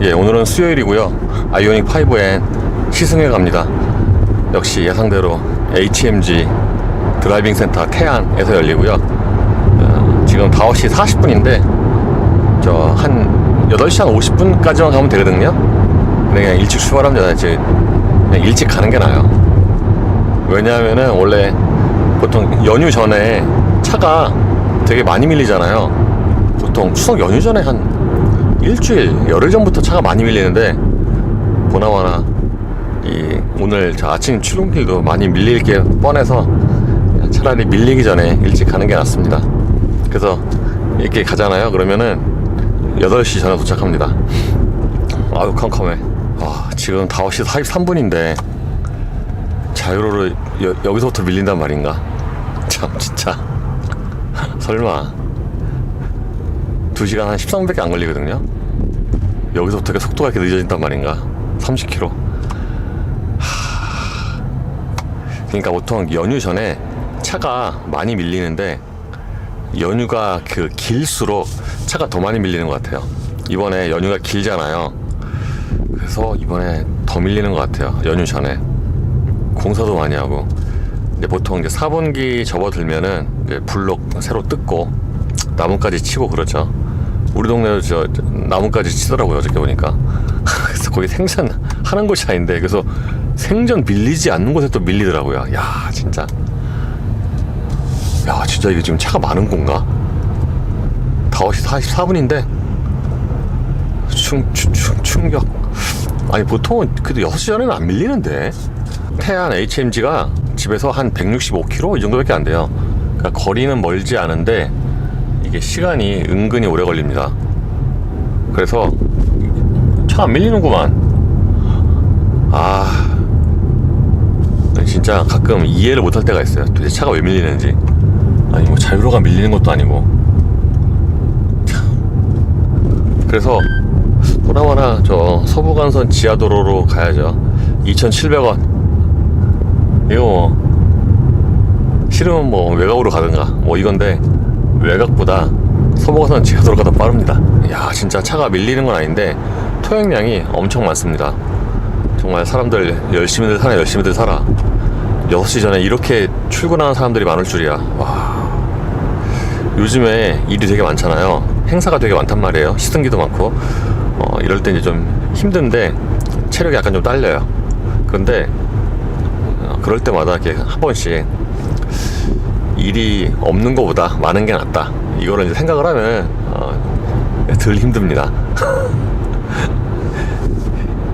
예, 오늘은 수요일이고요. 아이오닉 5N 시승해 갑니다. 역시 예상대로 HMG 드라이빙 센터 태안에서 열리고요. 지금 5시 40분인데 저 한 8시 한 50분까지만 가면 되거든요. 근데 그냥 일찍 출발하면 그냥 일찍 가는 게 나아요. 왜냐하면은 원래 보통 연휴 전에 차가 되게 많이 밀리잖아요. 보통 추석 연휴 전에 한 일주일, 열흘 전부터 차가 많이 밀리는데 보나마나 오늘 저 아침 출근길도 많이 밀릴 게 뻔해서 차라리 밀리기 전에 일찍 가는 게 낫습니다. 그래서 이렇게 가잖아요. 그러면은 8시 전에 도착합니다. 아유 컴컴해. 지금 5시 43분인데 자유로를 여기서부터 밀린단 말인가? 참 진짜 설마 2시간 한 13분밖에 안 걸리거든요. 여기서부터 속도가 이렇게 늦어진단 말인가? 30km. 그러니까 보통 연휴 전에 차가 많이 밀리는데 연휴가 길수록 차가 더 많이 밀리는 것 같아요. 이번에 연휴가 길잖아요. 그래서 이번에 더 밀리는 것 같아요. 연휴 전에 공사도 많이 하고. 근데 보통 이제 4분기 접어들면은 이제 블록 새로 뜯고 나뭇가지 치고 그러죠. 우리 동네도 저 나뭇가지 치더라고요, 어저께 보니까. 그래서 거기 생전하는 곳이 아닌데, 그래서 생전 밀리지 않는 곳에 또 밀리더라고요. 야 진짜 이게 지금 차가 많은 건가? 5시 44분인데 충격. 아니 보통은 그래도 6시 전에는 안 밀리는데. 태안 HMG가 집에서 한 165km 이 정도밖에 안 돼요. 그러니까 거리는 멀지 않은데 이게 시간이 은근히 오래 걸립니다. 그래서 차 안 밀리는구만. 진짜 가끔 이해를 못할 때가 있어요. 도대체 차가 왜 밀리는지. 아니 뭐 자유로가 밀리는 것도 아니고. 그래서 보나마나 저 서부간선 지하도로로 가야죠. 2,700원. 이거 뭐 싫으면 뭐 외곽으로 가든가 뭐 이건데, 외곽보다 서부간선 지하도로가 더 빠릅니다. 야 진짜 차가 밀리는 건 아닌데 토행량이 엄청 많습니다. 정말 사람들 열심히들 살아. 6시 전에 이렇게 출근하는 사람들이 많을 줄이야. 와, 요즘에 일이 되게 많잖아요. 행사가 되게 많단 말이에요. 시승기도 많고. 이럴 때 이제 좀 힘든데 체력이 약간 좀 딸려요. 그런데 그럴 때마다 이렇게 한 번씩 일이 없는 것보다 많은 게 낫다, 이거를 이제 생각을 하면 덜 힘듭니다.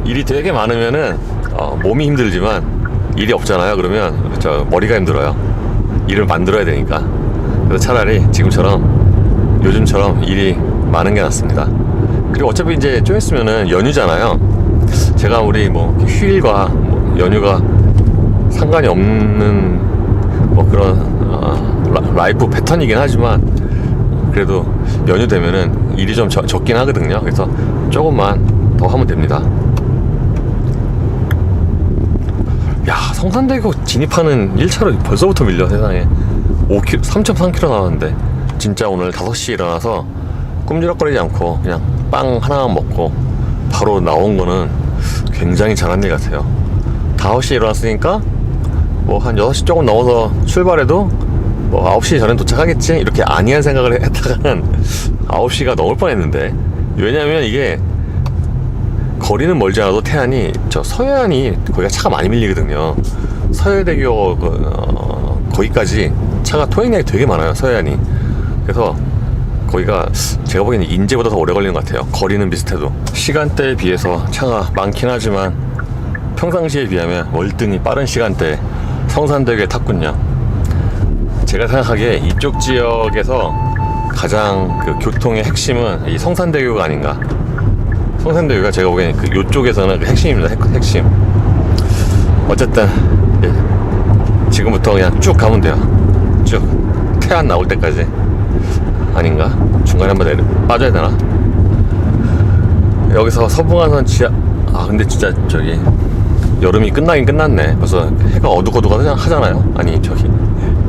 일이 되게 많으면은 몸이 힘들지만 일이 없잖아요. 그러면 저 머리가 힘들어요. 일을 만들어야 되니까. 그래서 차라리 지금처럼 요즘처럼 일이 많은 게 낫습니다. 그리고 어차피 이제 좀 있으면은 연휴잖아요. 제가 우리 뭐 휴일과 뭐 연휴가 상관이 없는 뭐 그런 라이프 패턴이긴 하지만 그래도 연휴 되면은 일이 좀 적긴 하거든요. 그래서 조금만 더 하면 됩니다. 야 성산대교 진입하는 1차로 벌써부터 밀려. 세상에 5km, 3.3km 나왔는데. 진짜 오늘 5시에 일어나서 꿈지럭거리지 않고 그냥 빵 하나만 먹고 바로 나온 거는 굉장히 잘한 일 같아요. 5시에 일어났으니까 뭐 한 6시 조금 넘어서 출발해도 뭐 9시 전에 도착하겠지 이렇게 안이한 생각을 했다가는 9시가 넘을 뻔했는데. 왜냐면 이게 거리는 멀지 않아도 태안이 저 서해안이 거기가 차가 많이 밀리거든요. 서해대교 거기까지 차가 토행량이 되게 많아요, 서해안이. 그래서 거기가 제가 보기에는 인제보다 더 오래 걸리는 것 같아요. 거리는 비슷해도. 시간대에 비해서 차가 많긴 하지만 평상시에 비하면 월등히 빠른 시간대에 성산대교에 탔군요. 제가 생각하기에 이쪽 지역에서 가장 교통의 핵심은 이 성산대교가 아닌가. 성산대교가 제가 보기에는 요쪽에서는 핵심입니다. 핵심. 어쨌든 지금부터 그냥 쭉 가면 돼요. 쭉 태안 나올 때까지. 아닌가? 중간에 한번 빠져야 되나? 여기서 서부간선 지하. 근데 진짜 저기 여름이 끝나긴 끝났네. 벌써 해가 어둑어둑 하잖아요. 아니 저기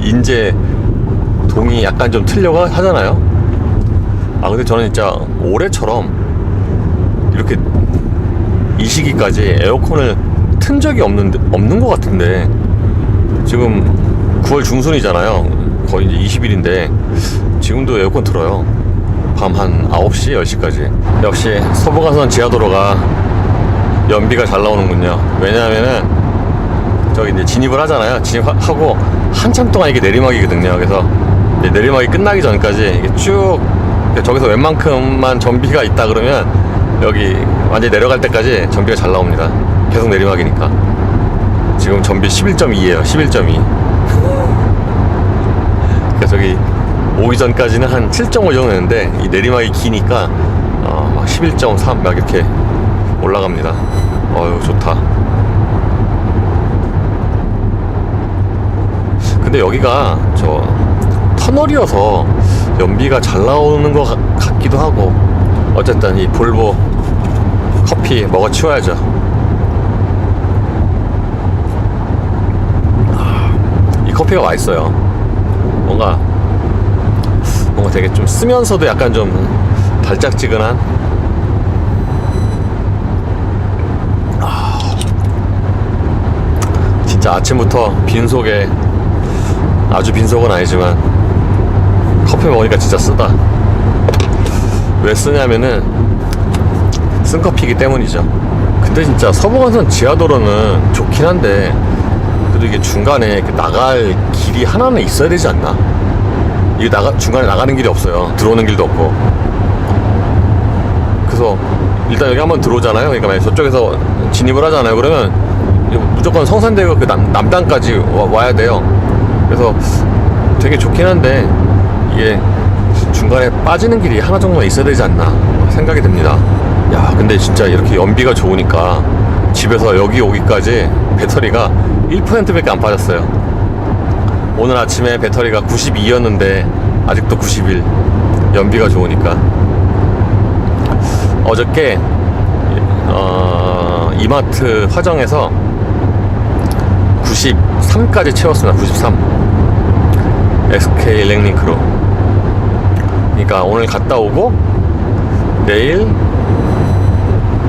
인제 동이 약간 좀 틀려가 하잖아요. 근데 저는 진짜 올해처럼 이렇게 이 시기까지 에어컨을 튼 적이 없는 것 같은데, 지금 9월 중순이잖아요. 거의 이제 20일인데 지금도 에어컨 틀어요. 밤 한 9시, 10시까지. 역시 서부간선 지하도로가 연비가 잘 나오는군요. 왜냐하면은 저기 이제 진입을 하잖아요. 진입하고 한참 동안 이게 내리막이거든요. 그래서 이제 내리막이 끝나기 전까지 이게 쭉 저기서 웬만큼만 전비가 있다 그러면 여기 완전히 내려갈 때까지 전비가 잘 나옵니다. 계속 내리막이니까. 지금 전비 11.2에요 11.2. 그러니까 저기 오기 전까지는 한 7.5 정도 했는데 이 내리막이 기니까 막 11.3 막 이렇게 올라갑니다. 어휴, 좋다. 근데 여기가 저 터널이어서 연비가 잘 나오는 것 같기도 하고, 어쨌든 이 볼보 커피 먹어 치워야죠. 이 커피가 맛있어요. 뭔가 되게 좀 쓰면서도 약간 좀 달짝지근한. 진짜 아침부터 빈속에, 아주 빈속은 아니지만 커피 먹으니까 진짜 쓰다. 왜 쓰냐면은 쓴 커피이기 때문이죠. 근데 진짜 서부간선 지하도로는 좋긴 한데, 그래도 이게 중간에 나갈 길이 하나는 있어야 되지 않나? 이게 중간에 나가는 길이 없어요. 들어오는 길도 없고. 그래서 일단 여기 한번 들어오잖아요. 그러니까 만약 저쪽에서 진입을 하잖아요. 그러면 무조건 성산대교 그 남단까지 와야 돼요. 그래서 되게 좋긴 한데 이게 중간에 빠지는 길이 하나 정도는 있어야 되지 않나 생각이 듭니다. 야, 근데 진짜 이렇게 연비가 좋으니까 집에서 여기 오기까지 배터리가 1%밖에 안 빠졌어요. 오늘 아침에 배터리가 92였는데 아직도 91. 연비가 좋으니까. 어저께 이마트 화정에서 93까지 채웠습니다. 93 SK 일렉링크로. 그러니까 오늘 갔다 오고 내일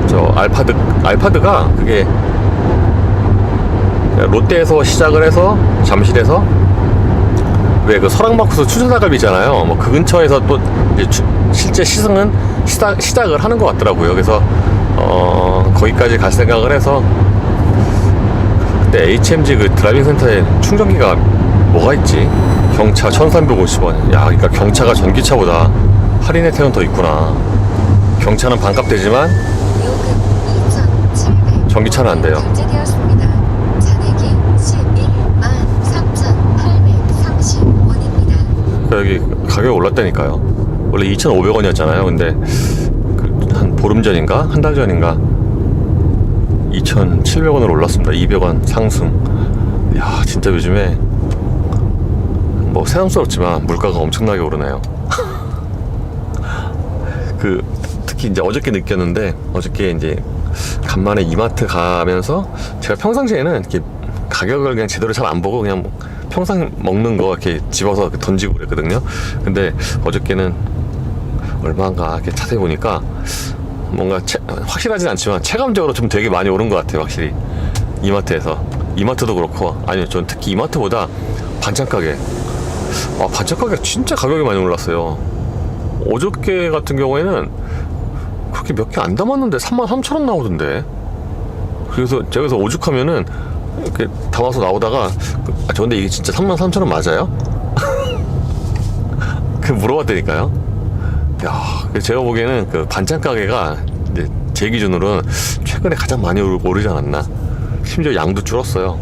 저 알파드가 그게 롯데에서 시작을 해서 잠실에서 왜 그 설악마쿠스 추천사갈비잖아요. 뭐 그 근처에서 또 이제 실제 시작을 하는 것 같더라고요. 그래서 거기까지 갈 생각을 해서. 근데 HMG 그 드라이빙 센터에 충전기가 뭐가 있지? 경차 1350원. 야, 그러니까 경차가 전기차보다 할인 혜택은 더 있구나. 경차는 반값 되지만 전기차는 안 돼요. 여기 가격이 올랐다니까요. 원래 2,500원이었잖아요. 근데 한 보름 전인가? 한 달 전인가? 2,700원으로 올랐습니다. 200원 상승. 야, 진짜 요즘에 뭐 새삼스럽지만 물가가 엄청나게 오르네요. 특히 이제 어저께 느꼈는데, 어저께 이제 간만에 이마트 가면서 제가 평상시에는 이렇게 가격을 그냥 제대로 잘 안 보고 그냥 평상 먹는 거 이렇게 집어서 던지고 그랬거든요. 근데 어저께는 얼마인가 이렇게 자세히 보니까 뭔가 확실하진 않지만 체감적으로 좀 되게 많이 오른 것 같아요. 확실히 이마트에서. 이마트도 그렇고, 아니요, 전 특히 이마트보다 반찬 가게. 반찬 가게가 진짜 가격이 많이 올랐어요. 어저께 같은 경우에는 그렇게 몇 개 안 담았는데 33,000원 나오던데. 그래서 제가 여기서 오죽하면은 이렇게 담아서 나오다가 저 근데 이게 진짜 33,000원 맞아요? 그 물어봤다니까요. 야, 제가 보기에는 그 반찬 가게가 제 기준으로는 최근에 가장 많이 오르지 않았나. 심지어 양도 줄었어요.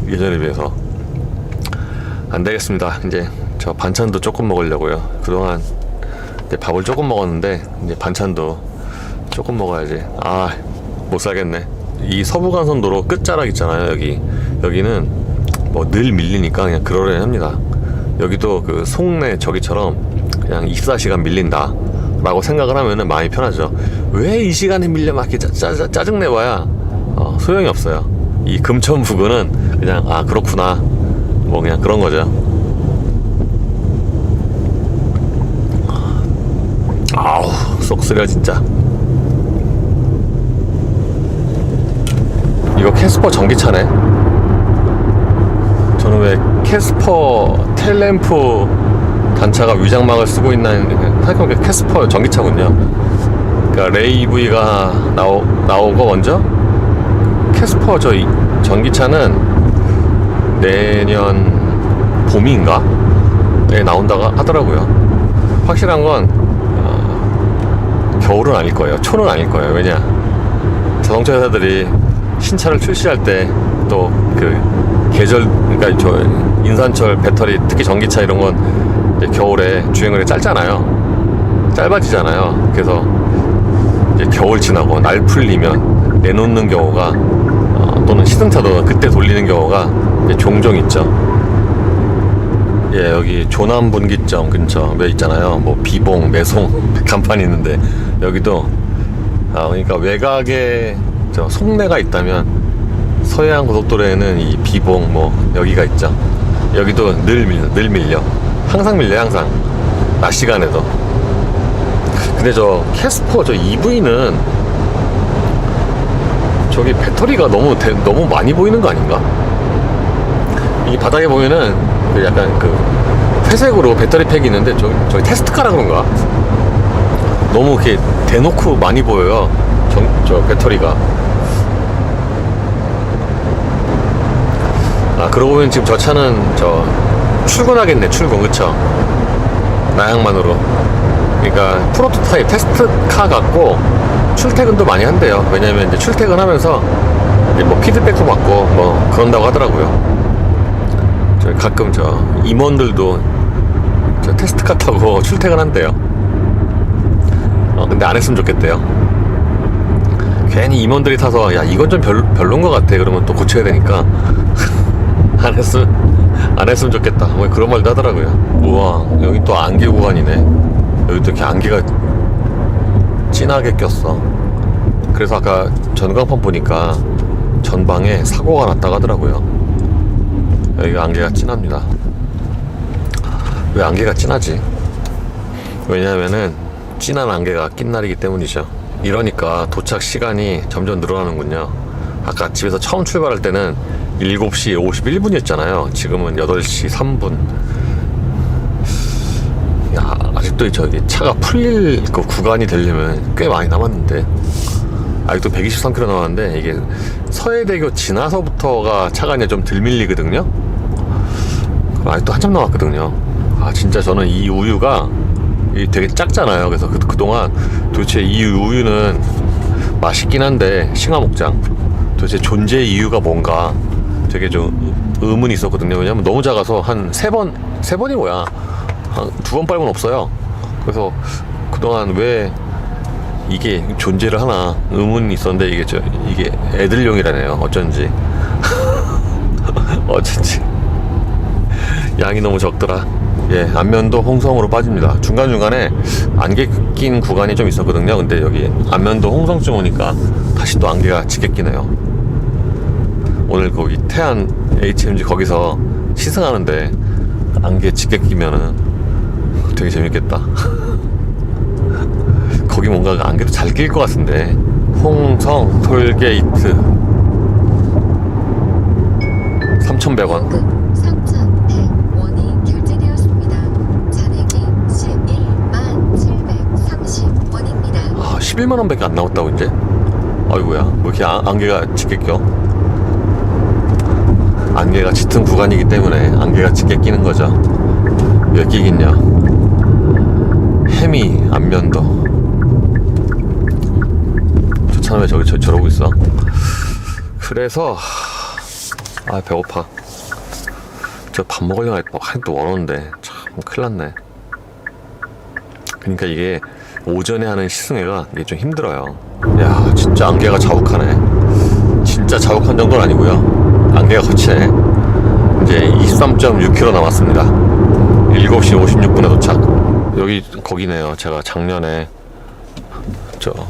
예전에 비해서. 안 되겠습니다. 이제 저 반찬도 조금 먹으려고요. 그동안 이제 밥을 조금 먹었는데 이제 반찬도 조금 먹어야지. 못 살겠네. 이 서부간선도로 끝자락 있잖아요. 여기는 뭐 늘 밀리니까 그냥 그러려니 합니다. 여기도 그 송내 저기처럼 그냥 24시간 밀린다 라고 생각을 하면은 마음이 편하죠. 왜 이 시간에 밀려 막 이렇게 짜증내봐야 소용이 없어요. 이 금천 부근은 그냥 그렇구나, 뭐 그냥 그런 거죠. 아우, 쏙 쓰려 진짜. 이거 캐스퍼 전기차네. 저는 왜 캐스퍼 텔램프 단차가 위장막을 쓰고 있는, 생각해보니까 캐스퍼 전기차군요. 그러니까 레이V가 나오고 먼저 캐스퍼 전기차는 내년 봄인가에 나온다고 하더라고요. 확실한 건 겨울은 아닐 거예요. 초는 아닐 거예요. 왜냐, 자동차 회사들이 신차를 출시할 때 또 그 계절, 그러니까 저 인산철 배터리, 특히 전기차 이런 건 이제 겨울에 주행거리 짧잖아요. 짧아지잖아요. 그래서 이제 겨울 지나고 날 풀리면 내놓는 경우가 또는 시승차도 그때 돌리는 경우가 이제 종종 있죠. 예, 여기 조남 분기점 근처에 있잖아요. 뭐 비봉, 매송 간판이 있는데 여기도 그러니까 외곽에 저 속내가 있다면 서해안 고속도로에는 이 비봉 뭐 여기가 있죠. 여기도 늘 밀려. 항상 밀려, 항상. 낮 시간에도. 근데 저 캐스퍼 저 EV는 저기 배터리가 너무 많이 보이는 거 아닌가? 이 바닥에 보면은 그 약간 그 회색으로 배터리 팩이 있는데 저기 테스트카라 그런가? 너무 이렇게 대놓고 많이 보여요. 저 배터리가. 그러고 보면 지금 저 차는 출근하겠네, 출근. 그쵸? 나양만으로. 그러니까 프로토타입 테스트카 같고 출퇴근도 많이 한대요. 왜냐면 이제 출퇴근하면서 이제 뭐 피드백도 받고 뭐 그런다고 하더라고요. 가끔 임원들도 테스트카 타고 출퇴근한대요. 근데 안 했으면 좋겠대요. 괜히 임원들이 타서 야 이건 좀 별론 것 같아 그러면 또 고쳐야 되니까 안 했으면 좋겠다 뭐 그런 말도 하더라고요. 우와, 여기 또 안개 구간이네. 여기 또 이렇게 안개가 진하게 꼈어. 그래서 아까 전광판 보니까 전방에 사고가 났다고 하더라고요. 여기가 안개가 진합니다. 왜 안개가 진하지? 왜냐하면은 진한 안개가 낀 날이기 때문이죠. 이러니까 도착 시간이 점점 늘어나는군요. 아까 집에서 처음 출발할 때는 7시 51분이었잖아요. 지금은 8시 3분. 야, 아직도 저기 차가 풀릴 그 구간이 되려면 꽤 많이 남았는데, 아직도 123km 남았는데, 이게 서해대교 지나서부터가 차가 이제 좀 덜 밀리거든요. 아직도 한참 남았거든요. 진짜 저는 이 우유가 되게 작잖아요. 그래서 그동안 도대체 이 우유는 맛있긴 한데 싱하목장 도대체 존재의 이유가 뭔가 되게 좀 의문이 있었거든요. 왜냐면 너무 작아서 한 3번이 뭐야, 한 2번 빨면 없어요. 그래서 그동안 왜 이게 존재를 하나 의문이 있었는데 이게 애들용이라네요. 어쩐지 양이 너무 적더라. 예, 안면도 홍성으로 빠집니다. 중간중간에 안개 낀 구간이 좀 있었거든요. 근데 여기 안면도 홍성쯤 오니까 다시 또 안개가 짙게 끼네요. 오늘 거기 태안 HMG 거기서 시승하는데 안개 짙게 끼면은 되게 재밌겠다. 거기 뭔가 안개도 잘 낄 것 같은데. 홍성 톨게이트 3,100원. 3,100원이 결제되었습니다. 잔액이 117,730원입니다. 11만원 밖에 안 나왔다고 이제? 아이고야, 뭐 이렇게 안개가 짙게 껴? 안개가 짙은 구간이기 때문에 안개가 짙게 끼는 거죠. 왜 끼겠냐? 해미 안면도. 저 차는 왜 저러고 있어? 그래서 배고파. 저 밥 먹으려고 한또 원었는데 참 큰일 났네. 그러니까 이게 오전에 하는 시승회가 이게 좀 힘들어요. 야, 진짜 안개가 자욱하네. 진짜 자욱한 정도는 아니고요. 안개가 거치네. 이제 23.6km 남았습니다. 7시 56분에 도착. 여기 거기네요. 제가 작년에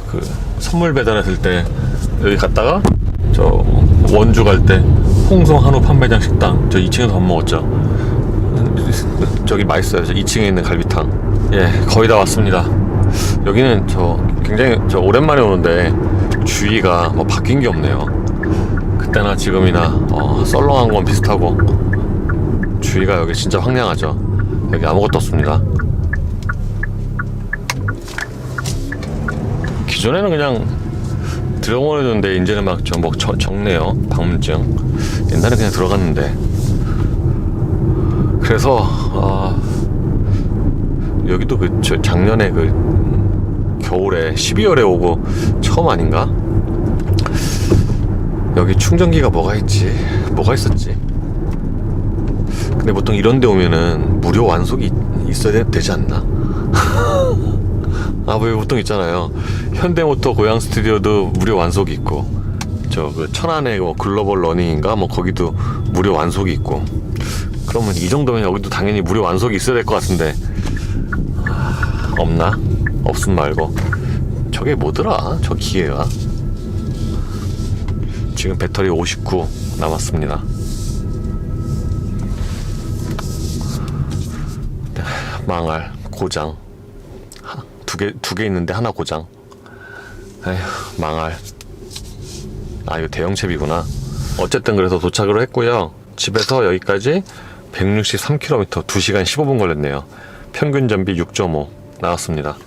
그 선물 배달했을 때 여기 갔다가 원주 갈 때 홍성 한우 판매장 식당 2층에서 밥 먹었죠. 저기 맛있어요. 2층에 있는 갈비탕. 예, 거의 다 왔습니다. 여기는 굉장히 오랜만에 오는데 주위가 뭐 바뀐 게 없네요. 그때나 지금이나 썰렁한 건 비슷하고 주위가 여기 진짜 황량하죠. 여기 아무것도 없습니다. 기존에는 그냥 들어오는데 이제는 막 좀 뭐 적네요. 방문증. 옛날에 그냥 들어갔는데. 그래서 여기도 그 작년에 그 겨울에 12월에 오고 처음 아닌가? 여기 충전기가 뭐가 있었지? 근데 보통 이런 데 오면은 무료 완속이 있어야 되지 않나? 왜 보통 있잖아요. 현대모터 고양 스튜디오도 무료 완속이 있고, 저 그 천안의 뭐 글로벌 러닝인가 뭐 거기도 무료 완속이 있고. 그러면 이 정도면 여기도 당연히 무료 완속이 있어야 될 것 같은데 없나? 없음 말고. 저게 뭐더라? 저 기계가. 지금 배터리 59 남았습니다. 망할 고장. 두 개 있는데 하나 고장. 에휴, 망할. 이거 대형채비구나. 어쨌든 그래서 도착을 했고요. 집에서 여기까지 163km 2시간 15분 걸렸네요. 평균 전비 6.5 나왔습니다.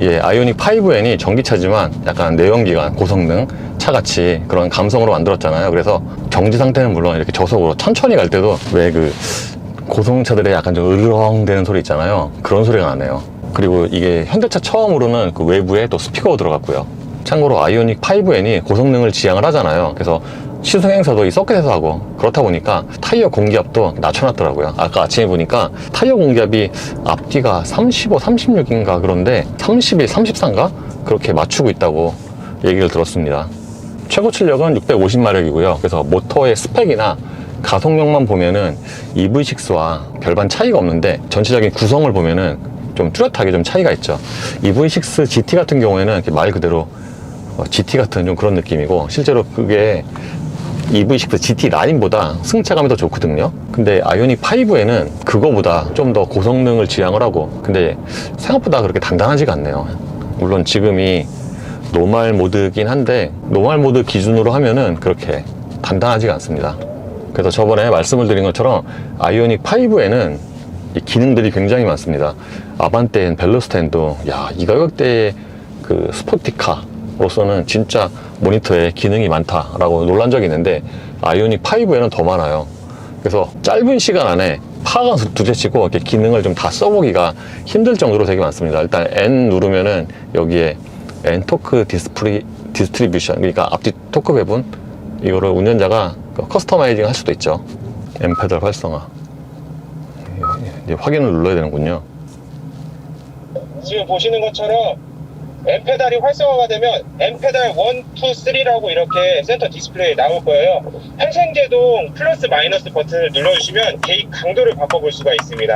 예, 아이오닉 5N이 전기차지만 약간 내연기관, 고성능 차같이 그런 감성으로 만들었잖아요. 그래서 정지 상태는 물론 이렇게 저속으로 천천히 갈 때도 왜 그 고성차들의 약간 좀 으르렁대는 소리 있잖아요. 그런 소리가 나네요. 그리고 이게 현대차 처음으로는 그 외부에 또 스피커가 들어갔고요. 참고로 아이오닉 5N이 고성능을 지향을 하잖아요. 그래서 시승행사도 이 서킷에서 하고, 그렇다 보니까 타이어 공기압도 낮춰놨더라고요. 아까 아침에 보니까 타이어 공기압이 앞뒤가 35, 36인가 그런데 31, 34인가? 그렇게 맞추고 있다고 얘기를 들었습니다. 최고 출력은 650마력이고요. 그래서 모터의 스펙이나 가속력만 보면은 EV6와 별반 차이가 없는데 전체적인 구성을 보면은 좀 뚜렷하게 좀 차이가 있죠. EV6 GT 같은 경우에는 이렇게 말 그대로 GT 같은 좀 그런 느낌이고, 실제로 그게 EV6 GT 라인보다 승차감이 더 좋거든요. 근데 아이오닉 5에는 그거보다 좀 더 고성능을 지향을 하고, 근데 생각보다 그렇게 단단하지가 않네요. 물론 지금이 노멀 모드긴 한데 노멀 모드 기준으로 하면은 그렇게 단단하지가 않습니다. 그래서 저번에 말씀을 드린 것처럼 아이오닉 5에는 이 기능들이 굉장히 많습니다. 아반떼엔, 벨로스텐도 이 가격대의 그 스포티카로서는 진짜 모니터에 기능이 많다라고 놀란 적이 있는데, 아이오닉 5에는 더 많아요. 그래서 짧은 시간 안에 파가 두째치고 이렇게 기능을 좀 다 써보기가 힘들 정도로 되게 많습니다. 일단 N 누르면은 여기에 N 토크 디스트리뷰션, 그러니까 앞뒤 토크 배분, 이거를 운전자가 커스터마이징 할 수도 있죠. M 페달 활성화. 이제 확인을 눌러야 되는군요. 지금 보시는 것처럼 M페달이 활성화가 되면 M페달 1, 2, 3라고 이렇게 센터 디스플레이에 나올 거예요. 회생제동 플러스 마이너스 버튼을 눌러주시면 게이 강도를 바꿔볼 수가 있습니다.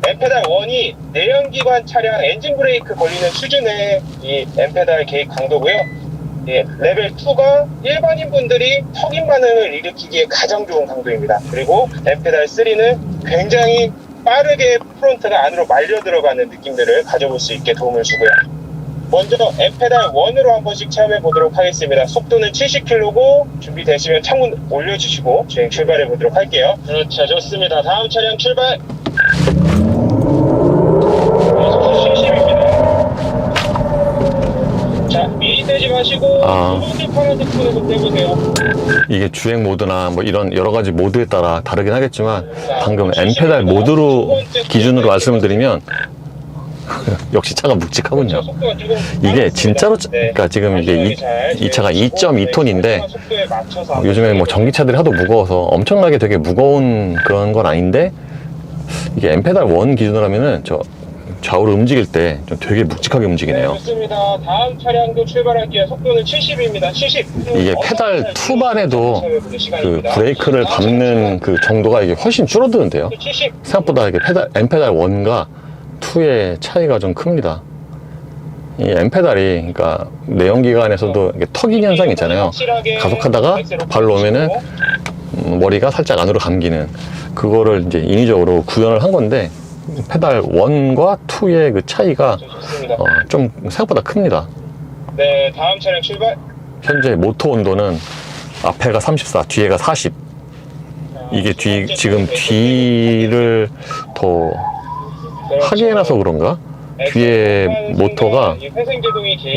M페달 1이 내연기관 차량 엔진 브레이크 걸리는 수준의 이 M페달 게이 강도고요. 레벨 2가 일반인 분들이 턱인 반응을 일으키기에 가장 좋은 강도입니다. 그리고 M페달 3는 굉장히 빠르게 프론트가 안으로 말려 들어가는 느낌들을 가져볼 수 있게 도움을 주고요. 먼저 M페달 1으로 한 번씩 체험해 보도록 하겠습니다. 속도는 70km고 준비되시면 창문 올려주시고 주행 출발해 보도록 할게요. 그렇죠, 좋습니다. 다음 차량 출발. 속도 70입니다. 자, 미리 떼지 마시고 노란색 파란색 폰으로 떼보세요. 이게 주행 모드나 뭐 이런 여러 가지 모드에 따라 다르긴 하겠지만, 방금 M페달 모드로 기준으로 말씀을 드리면 역시 차가 묵직하군요. 이게 진짜로 그러니까 지금 이게 이 차가 2.2톤인데 요즘에 뭐 전기차들이 하도 무거워서 엄청나게 되게 무거운 그런 건 아닌데, 이게 M페달 1 기준으로 하면은 저 좌우로 움직일 때 좀 되게 묵직하게 움직이네요. 좋습니다. 다음 차량도 출발할게요. 속도는 70입니다. 70. 이게 페달 2만 해도 그 브레이크를 밟는 그 정도가 이게 훨씬 줄어드는데요. 70. 생각보다 이게 M페달 1과 2의 차이가 좀 큽니다. 이 M페달이 그러니까 내연기관에서도 이게 턱인 현상이 있잖아요. 가속하다가 발로 오면은 머리가 살짝 안으로 감기는 그거를 이제 인위적으로 구현을 한 건데, 페달 1과 2의 그 차이가 좀 생각보다 큽니다. 네, 다음 차량 출발. 현재 모터 온도는 앞에가 34, 뒤에가 40. 이게 지금 뒤를 더 하게 해놔서 그런가? 뒤에 모터가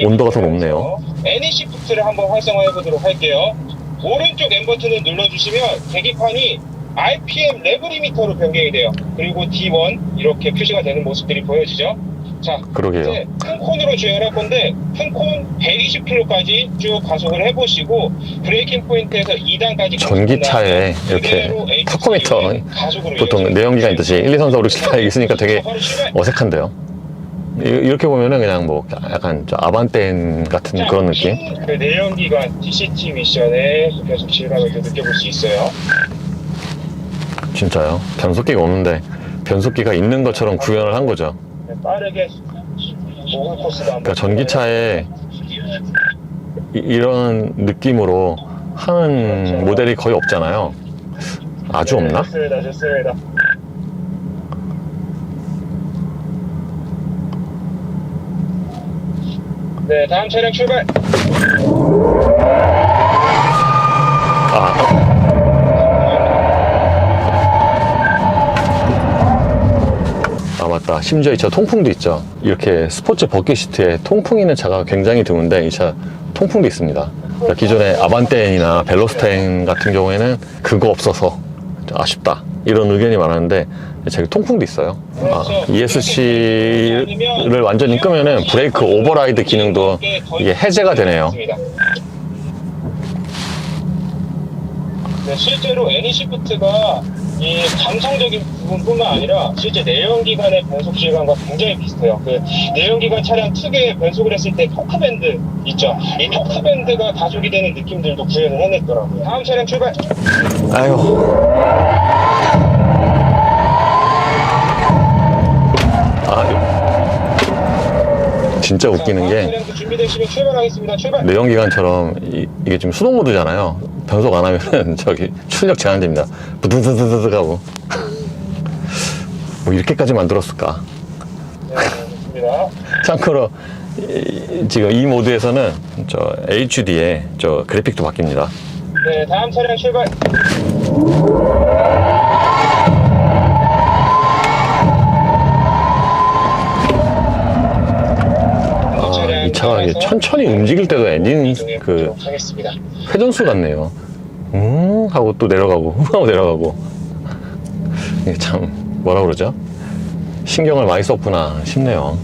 온도가 더 높네요. 애니시프트를 한번 활성화해 보도록 할게요. 오른쪽 M 버튼을 눌러주시면 계기판이 RPM 레벨 리미터로 변경이 돼요. 그리고 D1 이렇게 표시가 되는 모습들이 보여지죠. 자, 그러게요. 이제 큰 콘으로 주행을 할 건데 큰 콘 120km까지 쭉 가속을 해보시고 브레이킹 포인트에서 2단까지 전기차에 이렇게 타코미터 보통 내연기관 있듯이 1, 2, 3, 4, 5, 6, 7, 8 있으니까 되게 어색한데요. 이렇게 보면은 그냥 뭐 약간 아반떼인 같은 그런 느낌? 그 내연기관 DCT 미션의 변속 질감을 또 느껴볼 수 있어요. 진짜요? 변속기가 없는데 변속기가 있는 것처럼 구현을 한 거죠. 빠르게 모글 코스도 한번. 그러니까 전기차에 이런 느낌으로 하는 모델이 거의 없잖아요. 아주 없나? 좋습니다, 좋습니다. 네, 다음 차량 출발. 맞다. 심지어 이 차 통풍도 있죠. 이렇게 스포츠 버킷 시트에 통풍 있는 차가 굉장히 드문데 이 차 통풍도 있습니다. 그러니까 기존의 아반떼인이나 벨로스텐 같은 경우에는 그거 없어서 아쉽다 이런 의견이 많았는데 저기 통풍도 있어요. ESC를 완전히 끄면은 브레이크 오버라이드 기능도 이게 해제가 되네요. 네, 실제로 애니시프트가 이 감성적인 부분뿐만 아니라 실제 내연기관의 변속 질감과 굉장히 비슷해요. 그 내연기관 차량 특유의 변속을 했을 때 토크밴드 있죠. 이 토크밴드가 가속이 되는 느낌들도 구현을 해냈더라고요. 다음 차량 출발. 진짜 웃기는 게 차량도 준비되시면 출발하겠습니다. 출발. 내연기관처럼 이게 지금 수동 모드잖아요. 변속 안 하면은 저기 출력 제한됩니다. 부드드드드 하고 뭐 이렇게까지 만들었을까? 네, 좋습니다. 참고로 지금 이 모드에서는 저 HUD에 저 그래픽도 바뀝니다. 네, 다음 차량 출발. 이 차가 이게 천천히 움직일 때도 엔진 그 하겠습니다. 회전수 같네요. 하고 또 내려가고 하고 내려가고 이게 참 뭐라 그러죠? 신경을 많이 썼구나 싶네요.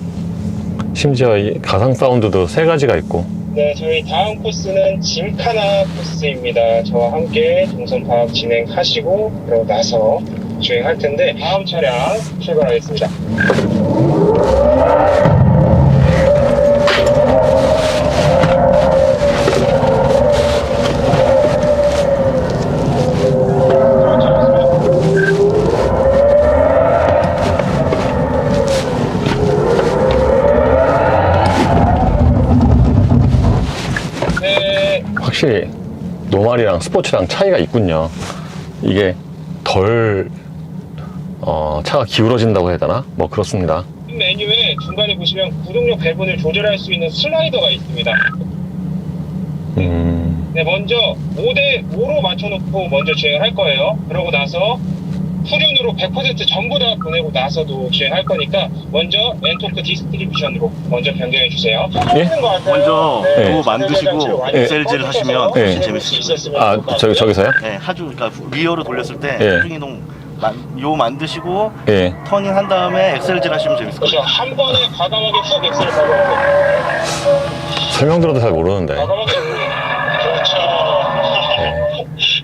심지어 이 가상 사운드도 3가지가 있고. 네, 저희 다음 코스는 짐카나 코스입니다. 저와 함께 동선 파악 진행하시고 그러고 나서 주행할 텐데 다음 차량 출발하겠습니다. 확실히 노말이랑 스포츠랑 차이가 있군요. 이게 덜 차가 기울어진다고 해야 되나? 뭐 그렇습니다. 메뉴에 중간에 보시면 구동력 배분을 조절할 수 있는 슬라이더가 있습니다. 네, 먼저 5대5로 맞춰놓고 먼저 주행할 거예요. 그러고 나서 후륜으로 100% 전부 다 보내고 나서도 주행할 거니까 먼저 엔토크 디스트리뷰션으로 먼저 변경해 주세요. 예? 먼저 네. 도 만드시고 엑셀즈를 하시면 네. 훨씬 재밌습니다. 아, 저기서요? 네, 그러니까 리어로 돌렸을 때 예. 하중이동 요 만드시고 예. 터닝 한 다음에 엑셀즈를 하시면 재밌을 그렇죠. 거예요. 한 번에 과감하게 훅 엑셀을 밟아주세요. 설명 들어도 잘 모르는데. 과감하게 그렇죠.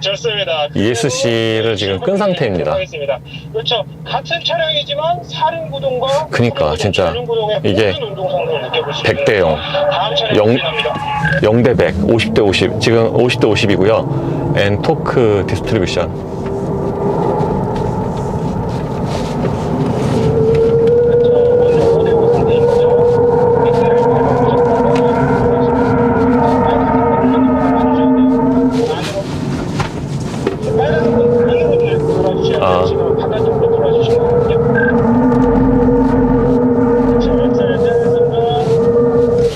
좋습니다. ESC를 지금 끈 상태입니다. 하겠습니다. 그렇죠. 같은 차량이지만 사륜 구동과 그니까, 진짜 전륜 구동의 이게 모든 운동 성능을 느껴볼 수 100대 0. 다음 차량 영- 진행합니다. 0대 100, 50대 50. 지금 50대 50이고요. 엔토크 디스트리뷰션. 아. 지금 바깥쪽으로 돌아주시거든요. 지금 엑셀을 떼는 순간,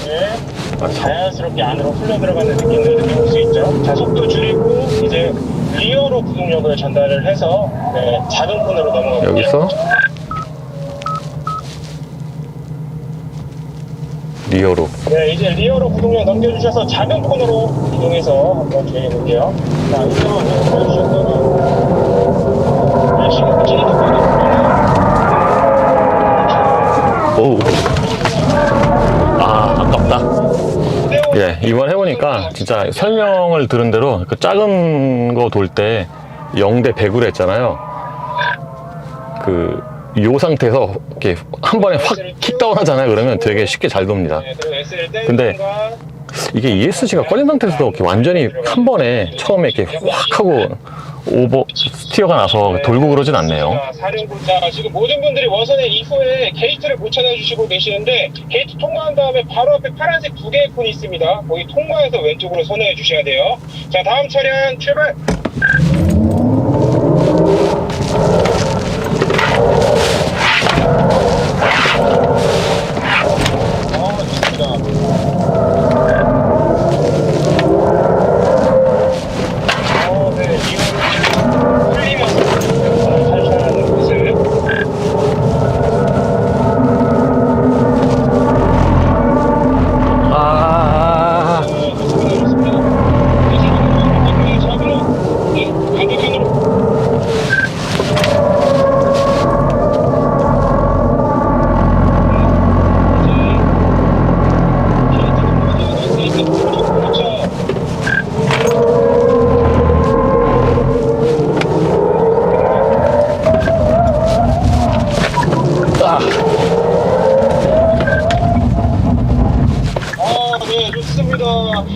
네, 자연스럽게 안으로 흘러 들어가는 느낌을 느껴볼 수 있죠. 자, 속도 줄이고 이제 리어로 구동력을 전달을 해서 네, 작은 코너로 넘어가볼게요. 여기서 리어로. 네, 이제 리어로 구동력 넘겨주셔서 작은 코너로 이동해서 한번 주행해볼게요. 자, 이쪽으로 보여주셨다면 열심히 찌릿하게 오. 아, 아깝다. 예, 이번 해보니까 진짜 설명을 들은 대로 그 작은 거 돌 때 0대 100으로 했잖아요. 요 상태에서 이렇게 한 번에 확 킥다운 하잖아요. 그러면 되게 쉽게 잘 돕니다. 근데 이게 ESC가 꺼진 상태에서도 이렇게 완전히 한 번에 처음에 이렇게 확 하고 오버 스티어가 나서 돌고 그러진 않네요. 자, 지금 모든 분들이 원선의 이후에 게이트를 못 찾아주시고 계시는데 게이트 통과한 다음에 바로 앞에 파란색 두 개의 콘이 있습니다. 거기 통과해서 왼쪽으로 선회해 주셔야 돼요. 자, 다음 차량 출발.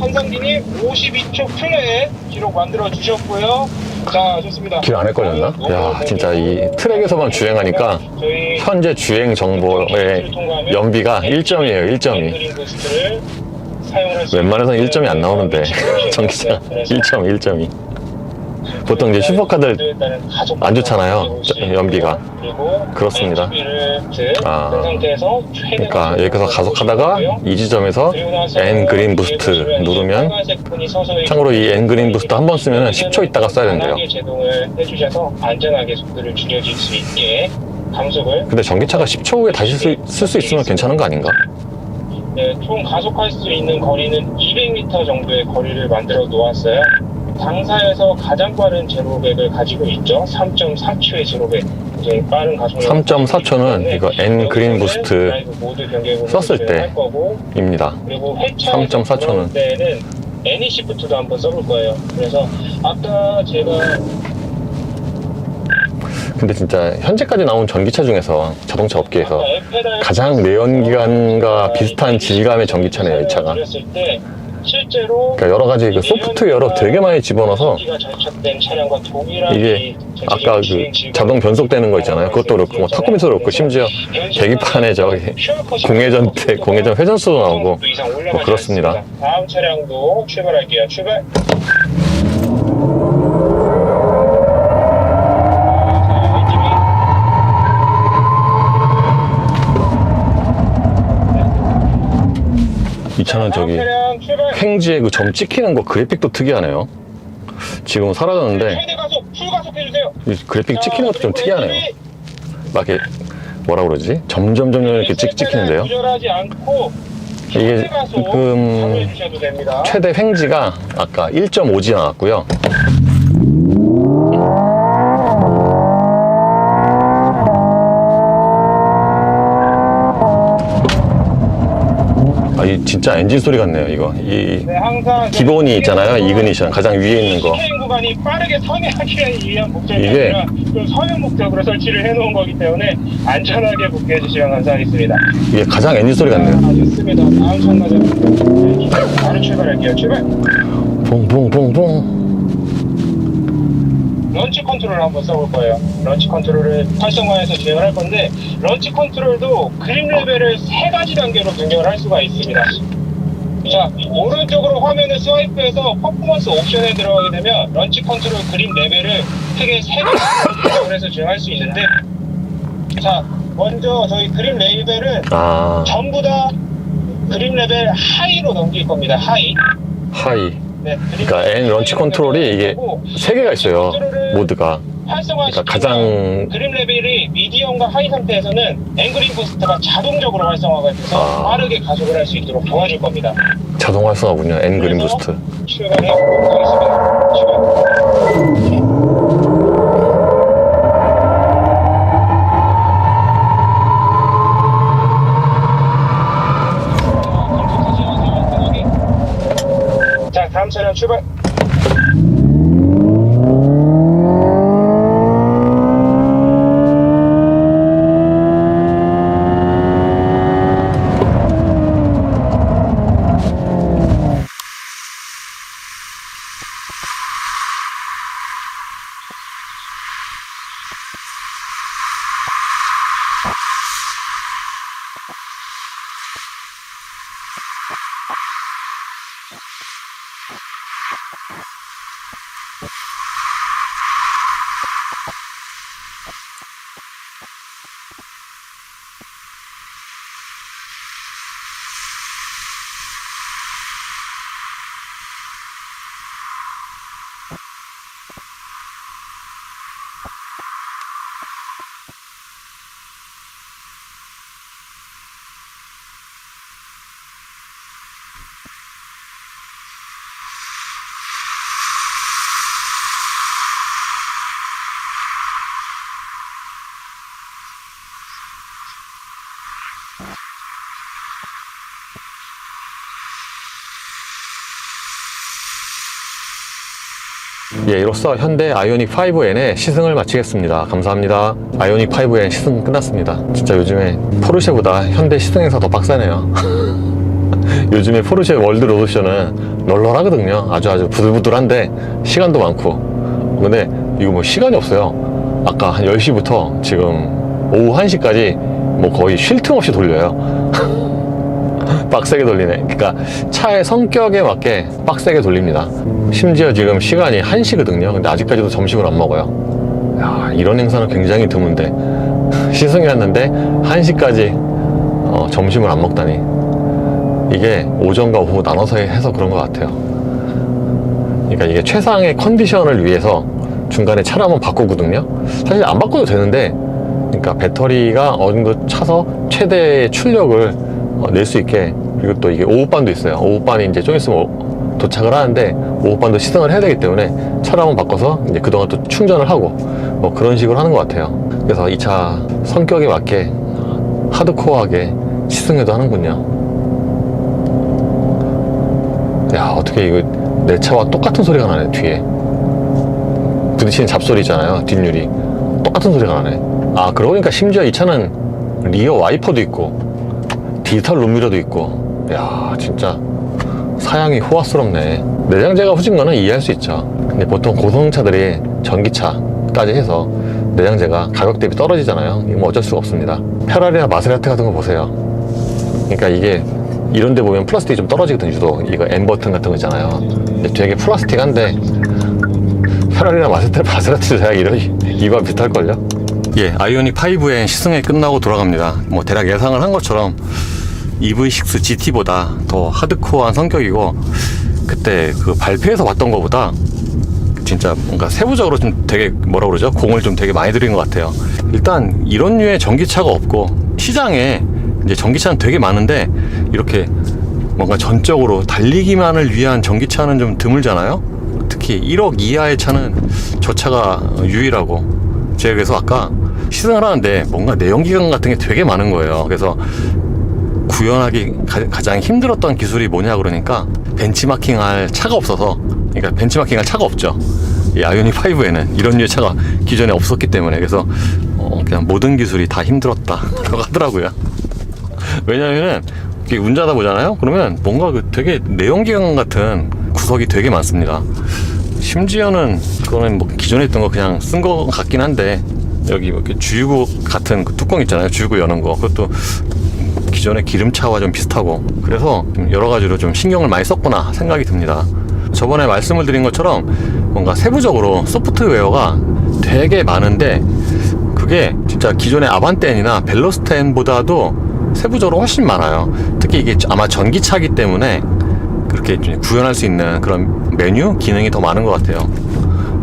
한상기님 52초 플레이 기록 만들어 주셨고요. 자, 좋습니다. 길 안에 걸렸나? 야, 진짜 이 트랙에서만 주행하니까 현재 주행 정보의 연비가 1점이에요. 1점이. 웬만해서는 1점이 안 나오는데 전기차 1.2. 보통 이제 슈퍼카들 안 좋잖아요. 연비가. 그렇습니다. 아, 그러니까 여기서 가속하다가 이 지점에서 N 그린 부스트 누르면, 참고로 이 N 그린 부스트 한 번 쓰면 10초 있다가 써야 된대요. 제동을 해주셔서 안전하게 속도를 줄여줄 수 있게 감속을. 근데 전기차가 10초 후에 다시 쓸 수 있으면 괜찮은 거 아닌가? 네, 총 가속할 수 있는 거리는 200m 정도의 거리를 만들어 놓았어요. 당사에서 가장 빠른 제로백을 가지고 있죠. 3.4초의 제로백. 이제 빠른 가속. 3.4초는 이거 N 그린 부스트 썼을 때입니다. 그리고 회차 3.4초는 때는 N 시프트도 한번 써볼 거예요. 그래서 아까 제가 근데 진짜 현재까지 나온 전기차 중에서 자동차 업계에서 가장 내연기관과 비슷한 질감의 전기차네요, 이 차가. 그러니까 여러 가지 그 소프트웨어로 되게 많이 집어넣어서 이게 아까 그 자동 변속되는 거 있잖아요. 그것도 그렇고 뭐 타코미터도 그렇고 심지어 계기판에 저기 공회전 때 공회전 회전수도 나오고 뭐 그렇습니다. 다음 차량도 출발할게요. 출발. 이 차는 저기 횡지에 그 점 찍히는 거 그래픽도 특이하네요. 지금 사라졌는데 이 그래픽 찍히는 것도 좀 특이하네요. 막 이렇게 뭐라 그러지? 점점 이렇게 찍히는데요. 이게 지금 최대 횡지가 아까 1.5G 나왔고요. 아, 이 진짜 엔진 소리 같네요, 이거. 이 기본이 있잖아요, 이그니션 가장 위에 있는 거. 구간이 빠르게 선회하기 위한 목적이 이게 아니라 좀 선행 목적으로 설치를 해놓은 거기 때문에 안전하게 복귀해 주시면 감사하겠습니다. 이게 가장 엔진 소리 같네요. 아, 좋습니다. 다음 참가자 바로 출발할게요. 출발. 봉봉봉봉. 런치 컨트롤 한번 써볼 거예요. 런치 컨트롤을 활성화해서 진행을 할 건데, 런치 컨트롤도 그립 레벨을 3가지 단계로 변경을 할 수가 있습니다. 자, 오른쪽으로 화면을 스와이프해서 퍼포먼스 옵션에 들어가게 되면 런치 컨트롤 그립 레벨을 크게 3가지 변경을 해서 진행할 수 있는데, 자, 먼저 저희 그립 레벨은 전부 다 그립 레벨 하이로 넘길 겁니다. 하이. 하이. 네, 그러니까 N 런치 컨트롤이 이게 3개가 있어요. 모드가. 활성화 그러니까 가장 그립 레벨이 미디엄과 하이 상태에서는 앵그린 부스트가 자동적으로 활성화가 돼서 빠르게 가속을 할 수 있도록 도와줄 겁니다. 자동 활성화군요. N 그린 그래서 부스트. 출발해 보도록 하겠습니다. 출발. 자, 다음 차량 출발. 예, 이로써 현대 아이오닉 5N의 시승을 마치겠습니다. 감사합니다. 아이오닉 5N 시승 끝났습니다. 진짜 요즘에 포르쉐보다 현대 시승에서 더 빡세네요. 요즘에 포르쉐 월드 로드쇼는 널널하거든요. 아주 부들부들한데 시간도 많고. 근데 이거 뭐 시간이 없어요. 아까 한 10시부터 지금 오후 1시까지 뭐 거의 쉴 틈 없이 돌려요. 빡세게 돌리네. 그러니까 차의 성격에 맞게 빡세게 돌립니다. 심지어 지금 시간이 1시거든요. 근데 아직까지도 점심을 안 먹어요. 야, 이런 행사는 굉장히 드문데 시승이었는데 1시까지 점심을 안 먹다니. 이게 오전과 오후 나눠서 해서 그런 것 같아요. 그러니까 이게 최상의 컨디션을 위해서 중간에 차를 한번 바꾸거든요. 사실 안 바꿔도 되는데, 그러니까 배터리가 어느 정도 차서 최대의 출력을 낼 수 있게. 그리고 또 이게 오후반도 있어요. 오후반이 이제 좀 있으면 도착을 하는데 오후반도 시승을 해야 되기 때문에 차를 한번 바꿔서 이제 그동안 또 충전을 하고 뭐 그런 식으로 하는 것 같아요. 그래서 이 차 성격에 맞게 하드코어하게 시승해도 하는군요. 야, 어떻게 이거 내 차와 똑같은 소리가 나네. 뒤에 부딪히는 잡소리 있잖아요. 뒷유리 똑같은 소리가 나네. 아, 그러고 보니까 심지어 이 차는 리어 와이퍼도 있고 디지털 룸미러도 있고. 야, 진짜 사양이 호화스럽네. 내장재가 후진 거는 이해할 수 있죠. 근데 보통 고성차들이 전기차까지 해서 내장재가 가격 대비 떨어지잖아요. 이건 뭐 어쩔 수가 없습니다. 페라리나 마세라티 같은 거 보세요. 그러니까 이게 이런 데 보면 플라스틱이 좀 떨어지거든요. 유독 이거 M 버튼 같은 거 있잖아요. 되게 플라스틱한데 페라리나 마세라티도 제가 이와 비슷할걸요. 예, 아이오닉 5의 시승이 끝나고 돌아갑니다. 뭐 대략 예상을 한 것처럼 EV6 GT보다 더 하드코어한 성격이고, 그때 그 발표에서 봤던 것보다 진짜 뭔가 세부적으로 좀 되게 뭐라 그러죠? 공을 좀 되게 많이 들인 것 같아요. 일단 이런 류의 전기차가 없고, 시장에 이제 전기차는 되게 많은데 이렇게 뭔가 전적으로 달리기만을 위한 전기차는 좀 드물잖아요. 특히 1억 이하의 차는 저 차가 유일하고, 제가 그래서 아까 시승을 하는데 뭔가 내연기관 같은 게 되게 많은 거예요. 그래서 구현하기 가장 힘들었던 기술이 뭐냐 그러니까 벤치마킹 할 차가 없어서. 그러니까 벤치마킹 할 차가 없죠. 이 아이오닉 5에는 이런 류의 차가 기존에 없었기 때문에. 그래서 그냥 모든 기술이 다 힘들었다라고 하더라고요. 왜냐면은 운전하다 보잖아요. 그러면 뭔가 되게 내연기관 같은 구석이 되게 많습니다. 심지어는 그거는 뭐 기존에 있던 거 그냥 쓴 거 같긴 한데, 여기 뭐 이렇게 주유구 같은 그 뚜껑 있잖아요. 주유구 여는 거. 그것도 기존의 기름차와 좀 비슷하고, 그래서 여러 가지로 좀 신경을 많이 썼구나 생각이 듭니다. 저번에 말씀을 드린 것처럼 뭔가 세부적으로 소프트웨어가 되게 많은데, 그게 진짜 기존의 아반떼 N이나 벨로스테 N보다도 세부적으로 훨씬 많아요. 특히 이게 아마 전기차기 때문에 그렇게 좀 구현할 수 있는 그런 메뉴 기능이 더 많은 것 같아요.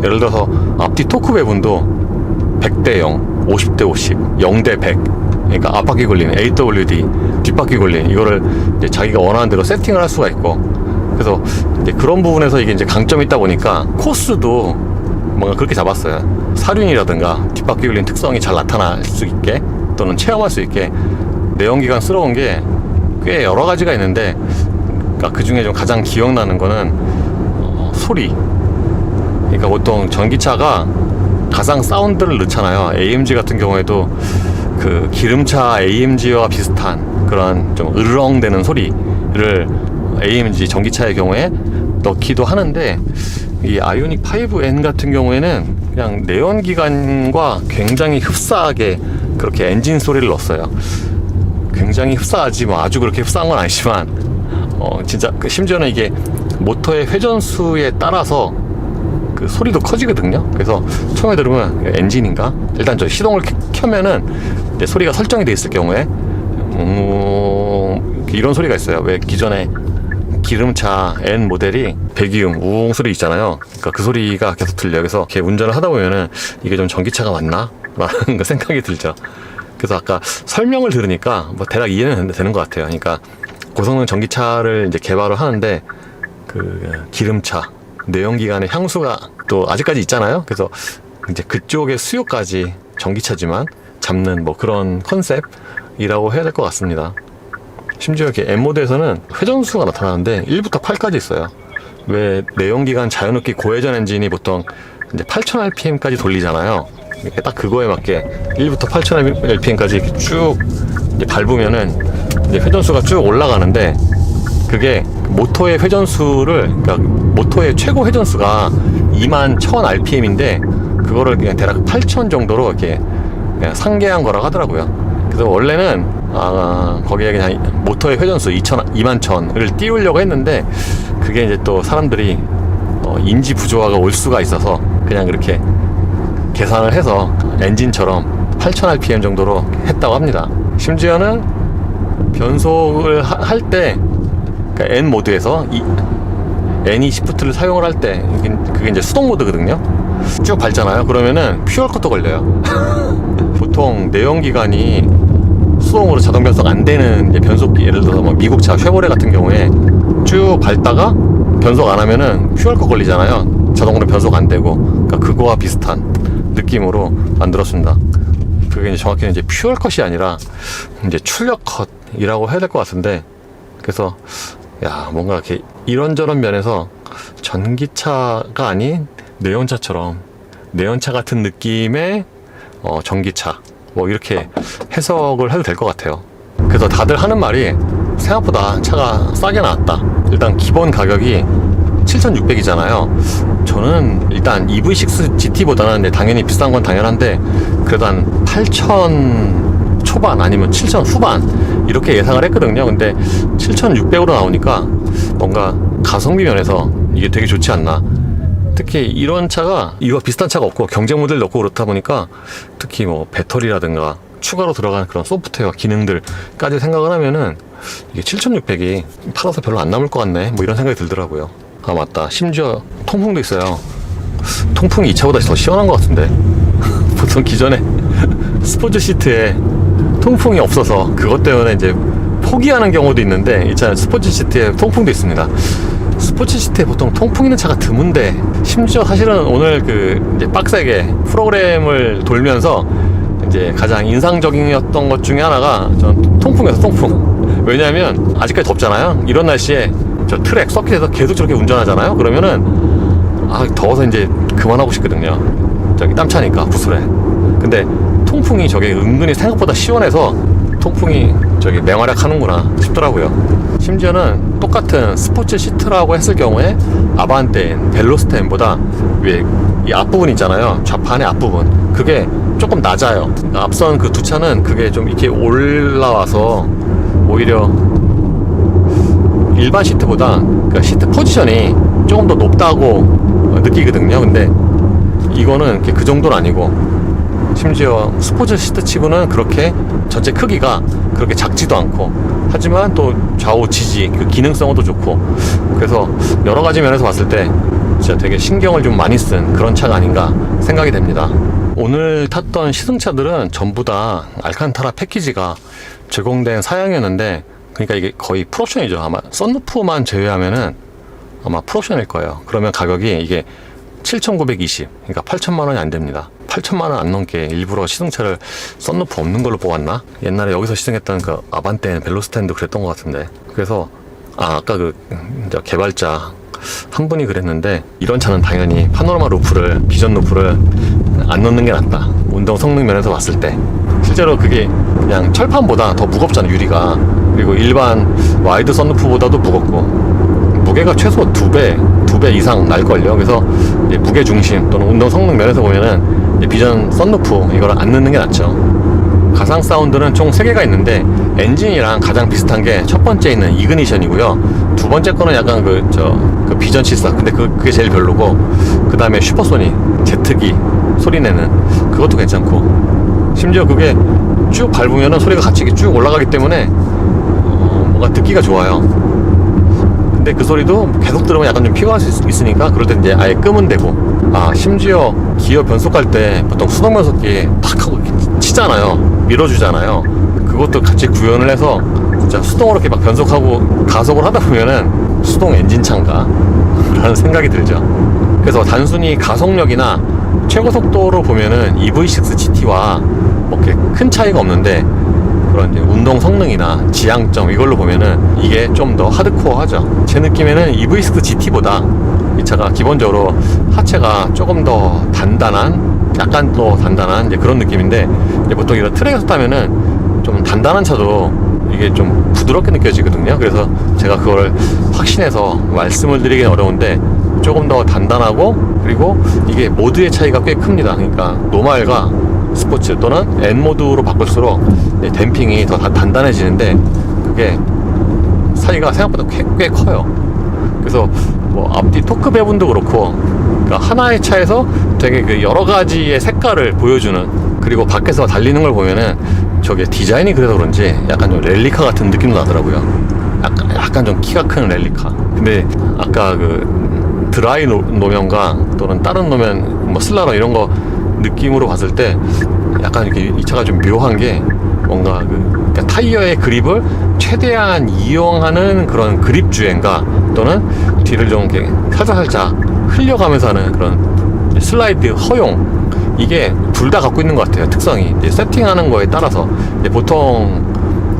예를 들어서 앞뒤 토크 배분도 100대 0, 50대 50, 0대 100. 그러니까 앞바퀴 굴리는 AWD, 뒷바퀴 굴리는 이거를 이제 자기가 원하는 대로 세팅을 할 수가 있고, 그래서 이제 그런 부분에서 이게 이제 강점이 있다 보니까 코스도 뭔가 그렇게 잡았어요. 사륜이라든가 뒷바퀴 굴리는 특성이 잘 나타날 수 있게 또는 체험할 수 있게 내연기관스러운 게 꽤 여러 가지가 있는데, 그러니까 그 중에 좀 가장 기억나는 거는 소리. 그러니까 보통 전기차가 가상 사운드를 넣잖아요. AMG 같은 경우에도 그 기름차 AMG와 비슷한 그런 좀 으르렁대는 소리를 AMG 전기차의 경우에 넣기도 하는데, 이 아이오닉 5N 같은 경우에는 그냥 내연기관과 굉장히 흡사하게 그렇게 엔진 소리를 넣었어요. 굉장히 흡사하지 뭐 아주 그렇게 흡사한 건 아니지만 진짜 심지어는 이게 모터의 회전수에 따라서 그 소리도 커지거든요. 그래서 처음에 들으면 엔진인가? 일단 저 시동을 켜면은 이제 소리가 설정이 돼 있을 경우에 이런 소리가 있어요. 왜 기존에 기름차 N 모델이 배기음 우웅 소리 있잖아요. 그러니까 그 소리가 계속 들려요. 그래서 이렇게 운전을 하다 보면은 이게 좀 전기차가 맞나? 라는 생각이 들죠. 그래서 아까 설명을 들으니까 뭐 대략 이해는 되는 것 같아요. 그러니까 고성능 전기차를 이제 개발을 하는데 그 기름차 내연기관의 향수가 또 아직까지 있잖아요. 그래서 이제 그쪽의 수요까지 전기차지만 잡는 뭐 그런 컨셉이라고 해야 될 것 같습니다. 심지어 이렇게 M모드에서는 회전수가 나타나는데 1부터 8까지 있어요. 왜 내연기관 자연흡기 고회전 엔진이 보통 이제 8000rpm까지 돌리잖아요. 이렇게 딱 그거에 맞게 1부터 8000rpm까지 이렇게 쭉 이제 밟으면은 이제 회전수가 쭉 올라가는데, 그게 모터의 회전수를, 그러니까 모터의 최고 회전수가 21000rpm인데 그거를 그냥 대략 8000 정도로 이렇게 그냥 상계한 거라고 하더라고요. 그래서 원래는 거기에 그냥 모터의 회전수 21000을 띄우려고 했는데, 그게 이제 또 사람들이 인지 부조화가 올 수가 있어서 그냥 그렇게 계산을 해서 엔진처럼 8000rpm 정도로 했다고 합니다. 심지어는 변속을 할 때, 그러니까 N 모드에서 N이 시프트를 사용을 할 때, 그게 이제 수동 모드거든요. 쭉 밟잖아요. 그러면은 퓨얼컷도 걸려요. 보통 내연기관이 수동으로 자동 변속 안 되는 이제 변속기, 예를 들어서 뭐 미국 차 쉐보레 같은 경우에 쭉 밟다가 변속 안 하면은 퓨얼컷 걸리잖아요. 자동으로 변속 안 되고. 그러니까 그거와 비슷한 느낌으로 만들었습니다. 그게 이제 정확히는 이제 퓨얼컷이 아니라 이제 출력컷이라고 해야 될 것 같은데, 그래서 야, 뭔가 이렇게 이런저런 면에서 전기차가 아닌 내연차처럼, 내연차 같은 느낌의 전기차, 뭐 이렇게 해석을 해도 될 것 같아요. 그래서 다들 하는 말이 생각보다 차가 싸게 나왔다. 일단 기본 가격이 7600이잖아요. 저는 일단 EV6 GT보다는 당연히 비싼 건 당연한데, 그래도 한 8000 초반 아니면 7000 후반 이렇게 예상을 했거든요. 근데 7600으로 나오니까 뭔가 가성비 면에서 이게 되게 좋지 않나. 특히 이런 차가 이와 비슷한 차가 없고 경쟁 모델도 없고 그렇다 보니까, 특히 뭐 배터리라든가 추가로 들어가는 그런 소프트웨어 기능들까지 생각을 하면은 이게 7600이 팔아서 별로 안 남을 것 같네, 뭐 이런 생각이 들더라고요. 아 맞다, 심지어 통풍도 있어요. 통풍이 이 차보다 더 시원한 것 같은데. 보통 기존에 스포츠 시트에 통풍이 없어서 그것 때문에 이제 포기하는 경우도 있는데, 이 차는 스포츠 시트에 통풍도 있습니다. 스포츠 시트에 보통 통풍 있는 차가 드문데, 심지어 사실은 오늘 그 이제 빡세게 프로그램을 돌면서 이제 가장 인상적이었던 것 중에 하나가 전 통풍이었어, 통풍. 왜냐하면 아직까지 덥잖아요. 이런 날씨에 저 트랙 서킷에서 계속 저렇게 운전하잖아요. 그러면은 더워서 이제 그만하고 싶거든요. 저기 땀 차니까 구슬에. 근데 통풍이 저게 은근히 생각보다 시원해서 통풍이 저기 맹활약 하는구나 싶더라고요. 심지어는 똑같은 스포츠 시트라고 했을 경우에 아반떼인, 벨로스텐보다 위에 이 앞부분 있잖아요. 좌판의 앞부분. 그게 조금 낮아요. 앞선 그 두 차는 그게 좀 이렇게 올라와서 오히려 일반 시트보다 그러니까 시트 포지션이 조금 더 높다고 느끼거든요. 근데 이거는 그 정도는 아니고 심지어 스포츠 시트 치고는 그렇게 전체 크기가 그렇게 작지도 않고, 하지만 또 좌우 지지 그 기능성은 또 좋고, 그래서 여러 가지 면에서 봤을 때 진짜 되게 신경을 좀 많이 쓴 그런 차가 아닌가 생각이 됩니다. 오늘 탔던 시승차들은 전부 다 알칸타라 패키지가 제공된 사양이었는데, 그러니까 이게 거의 풀옵션이죠. 아마 썬루프만 제외하면은 아마 풀옵션일 거예요. 그러면 가격이 이게 7,920, 그러니까 8천만 원이 안 됩니다. 8천만 원 안 넘게 일부러 시승차를 썬루프 없는 걸로 뽑았나? 옛날에 여기서 시승했던 그 아반떼 벨로스탠드 그랬던 것 같은데. 그래서 아까 그 개발자 한 분이 그랬는데, 이런 차는 당연히 파노라마 루프를, 비전 루프를 안 넣는 게 낫다. 운동 성능 면에서 봤을 때. 실제로 그게 그냥 철판보다 더 무겁잖아, 유리가. 그리고 일반 와이드 썬루프보다도 무겁고, 무게가 최소 2배 이상 날걸요. 그래서 이제 무게 중심 또는 운동 성능 면에서 보면은 이제 비전 썬루프 이걸 안 넣는 게 낫죠. 가상 사운드는 총 3개가 있는데, 엔진이랑 가장 비슷한 게 첫 번째 있는 이그니션이고요. 두 번째 거는 약간 그 비전 74. 근데 그게 제일 별로고, 그 다음에 슈퍼소닉, 제트기 소리 내는 그것도 괜찮고, 심지어 그게 쭉 밟으면은 소리가 같이 쭉 올라가기 때문에 뭔가 듣기가 좋아요. 근데 그 소리도 계속 들으면 약간 좀 피곤할 수 있으니까, 그럴 때 이제 아예 끄면 되고, 심지어 기어 변속할 때 보통 수동 변속기 탁 하고 치잖아요. 밀어주잖아요. 그것도 같이 구현을 해서 진짜 수동으로 이렇게 막 변속하고 가속을 하다 보면은 수동 엔진차인가? 라는 생각이 들죠. 그래서 단순히 가속력이나 최고 속도로 보면은 EV6 GT와 뭐 이렇게 큰 차이가 없는데, 그런 이제 운동 성능이나 지향점 이걸로 보면은 이게 좀 더 하드코어하죠. 제 느낌에는 EV6 GT보다 이 차가 기본적으로 하체가 조금 더 단단한, 약간 더 단단한 이제 그런 느낌인데, 이제 보통 이런 트랙에서 타면은 좀 단단한 차도 이게 좀 부드럽게 느껴지거든요. 그래서 제가 그걸 확신해서 말씀을 드리긴 어려운데, 조금 더 단단하고, 그리고 이게 모드의 차이가 꽤 큽니다. 그러니까 노말과 스포츠 또는 N 모드로 바꿀수록 댐핑이 더 단단해지는데, 그게 차이가 생각보다 꽤 커요. 그래서 뭐 앞뒤 토크 배분도 그렇고, 그러니까 하나의 차에서 되게 그 여러 가지의 색깔을 보여주는, 그리고 밖에서 달리는 걸 보면은 저게 디자인이 그래서 그런지 약간 좀 랠리카 같은 느낌도 나더라고요. 약간 좀 키가 큰 랠리카. 근데 아까 그 드라이 노면과 또는 다른 노면, 뭐 슬라로 이런 거 느낌으로 봤을 때 약간 이렇게 이 차가 좀 묘한 게, 뭔가 그러니까 타이어의 그립을 최대한 이용하는 그런 그립 주행과, 또는 뒤를 좀 이렇게 살짝 흘려가면서 하는 그런 슬라이드 허용, 이게 둘 다 갖고 있는 것 같아요. 특성이 이제 세팅하는 거에 따라서. 이제 보통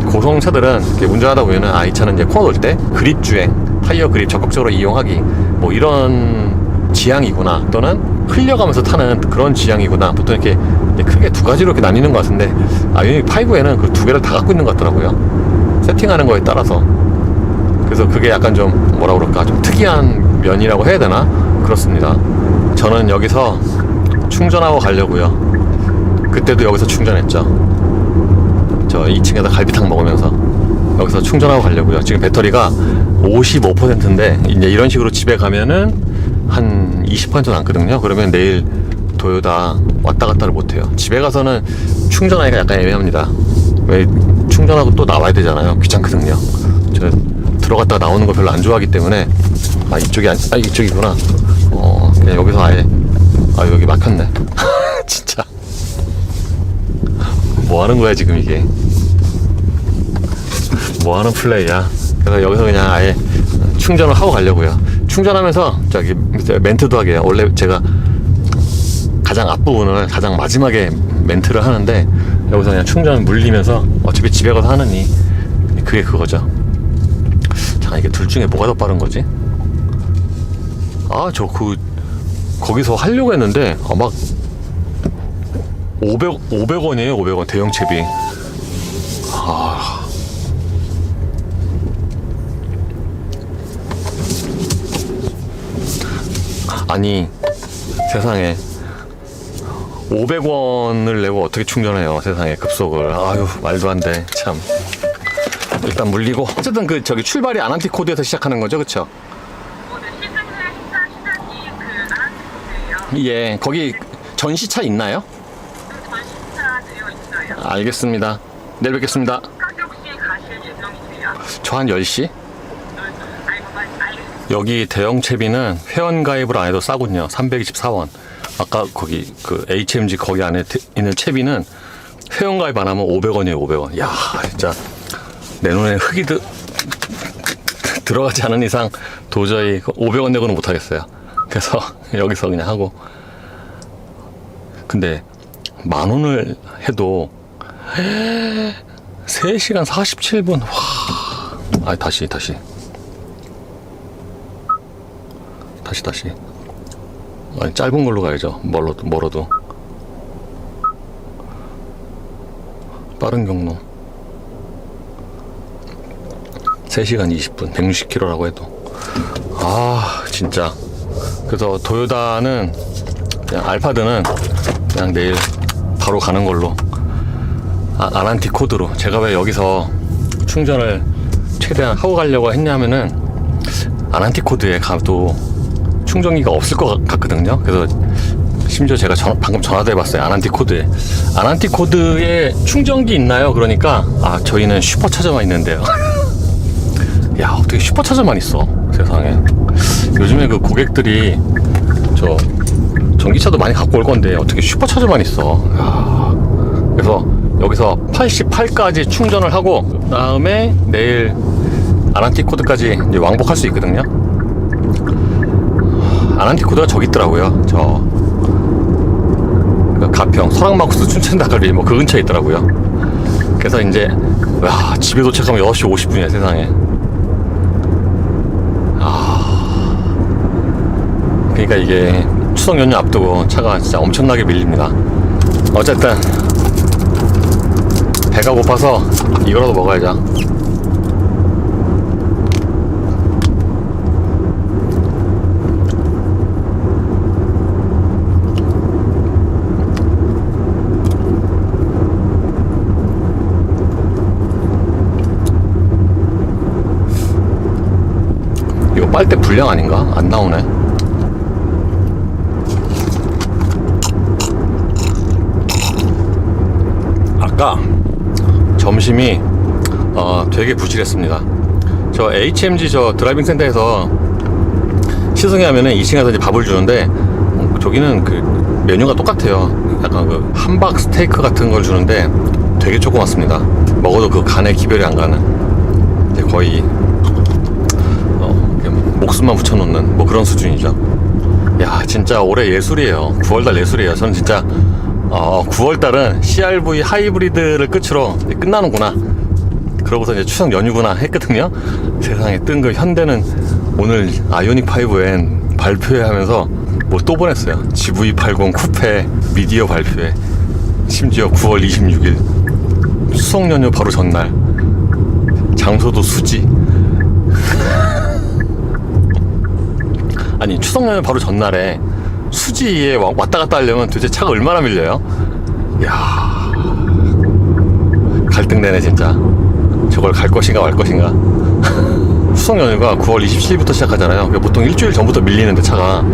고성차들은 이렇게 운전하다 보면은 이 차는 이제 코너 돌 때 그립 주행, 타이어 그립 적극적으로 이용하기, 뭐 이런 지향이구나, 또는 흘려가면서 타는 그런 지향이구나, 보통 이렇게 크게 두 가지로 이렇게 나뉘는 것 같은데, 유닉 5에는 그 두 개를 다 갖고 있는 것 같더라고요. 세팅하는 거에 따라서. 그래서 그게 약간 좀 뭐라 그럴까, 좀 특이한 면이라고 해야 되나, 그렇습니다. 저는 여기서 충전하고 가려고요. 그때도 여기서 충전했죠. 저 2층에서 갈비탕 먹으면서 여기서 충전하고 가려고요. 지금 배터리가 55%인데 이제 이런 식으로 집에 가면은 한 20% 남거든요. 그러면 내일 도요다 왔다 갔다를 못해요. 집에 가서는 충전하기가 약간 애매합니다. 왜, 충전하고 또 나와야 되잖아요. 귀찮거든요. 저 들어갔다가 나오는 거 별로 안 좋아하기 때문에. 이쪽이 이쪽이구나. 그냥 여기서 아예. 여기 막혔네. 진짜 뭐 하는 거야 지금, 이게 뭐 하는 플레이야. 그래서 여기서 그냥 아예 충전을 하고 가려고요. 충전하면서 저기 멘트도 하게요. 원래 제가 가장 앞부분을 가장 마지막에 멘트를 하는데, 여기서 그냥 충전 물리면서 어차피 집에 가서 하느니 그게 그거죠. 잠깐, 이게 둘 중에 뭐가 더 빠른 거지? 거기서 하려고 했는데 막 500원이에요. 500원 대형 채비. 아니 세상에 500원을 내고 어떻게 충전해요, 세상에, 급속을. 말도 안 돼, 참. 일단 물리고, 어쨌든 저기 출발이 아난티 코드에서 시작하는 거죠, 그쵸? 예, 거기 전시차 있나요? 전시차 알겠습니다. 내일 뵙겠습니다. 저 한 10시? 여기 대형 채비는 회원 가입을 안 해도 싸군요. 324원. 아까 거기 그 HMG 거기 안에 있는 채비는 회원 가입 안 하면 500원이에요. 500원. 야, 진짜 내 눈에 흙이 들어가지 않은 이상 도저히 500원 내고는 못 하겠어요. 그래서 여기서 그냥 하고. 근데 10,000원을 해도 3시간 47분. 와. 아, 다시. 아니, 짧은 걸로 가야죠. 멀어도. 빠른 경로. 3시간 20분, 160km라고 해도. 아, 진짜. 그래서 도요타는, 그냥 알파드는 그냥 내일 바로 가는 걸로. 아란티 코드로. 제가 왜 여기서 충전을 최대한 하고 가려고 했냐면은, 아란티 코드에 가도 충전기가 없을 것 같거든요. 그래서 심지어 제가 방금 전화도 해봤어요. 아란티 코드에. 아란티 코드에 충전기 있나요? 그러니까, 저희는 슈퍼차저만 있는데요. 야, 어떻게 슈퍼차저만 있어? 세상에. 요즘에 그 고객들이 저 전기차도 많이 갖고 올 건데 어떻게 슈퍼차저만 있어? 야, 그래서 여기서 88까지 충전을 하고 그 다음에 내일 아란티 코드까지 이제 왕복할 수 있거든요. 아란티 코드가 저기 있더라고요. 저 가평 설악마쿠스 춘천닭갈비 뭐 그 근처에 있더라고요. 그래서 이제 집에 도착하면 6시 50분이야 세상에. 그러니까 이게 추석 연휴 앞두고 차가 진짜 엄청나게 밀립니다. 어쨌든 배가 고파서 이거라도 먹어야죠. 이거 빨대 불량 아닌가? 안 나오네. 아까 점심이 되게 부실했습니다. 저 HMG 저 드라이빙 센터에서 시승회 하면은 2층에서 이제 밥을 주는데 저기는 그 메뉴가 똑같아요. 약간 그 함박 스테이크 같은 걸 주는데 되게 조그맣습니다. 먹어도 그 간에 기별이 안 가는, 이제 거의 목숨만 붙여놓는 뭐 그런 수준이죠. 야, 진짜 올해 예술이에요. 9월달 예술이에요. 저는 진짜 9월달은 CRV 하이브리드를 끝으로 이제 끝나는구나, 그러고서 이제 추석 연휴구나 했거든요. 세상에 뜬 거 현대는 오늘 아이오닉 5N 발표회 하면서 뭐 또 보냈어요. GV80 쿠페 미디어 발표회. 심지어 9월 26일 추석 연휴 바로 전날, 장소도 수지. 아니, 추석 연휴 바로 전날에 수지에 왔다 갔다 하려면 도대체 차가 얼마나 밀려요? 이야, 갈등되네 진짜. 저걸 갈 것인가 말 것인가. 추석 연휴가 9월 27일부터 시작하잖아요. 그러니까 보통 일주일 전부터 밀리는데 차가.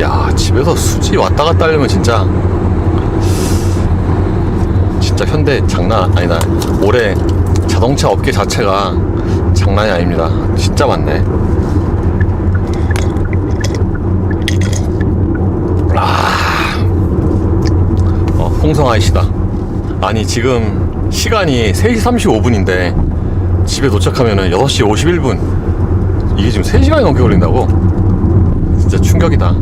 야, 집에서 수지 왔다 갔다 하려면 진짜 현대 장난 아니다. 올해 자동차 업계 자체가 장난이 아닙니다. 진짜 많네. 홍성 아이시다. 아니, 지금 시간이 3시 35분인데 집에 도착하면은 6시 51분. 이게 지금 3시간이 넘게 걸린다고? 진짜 충격이다.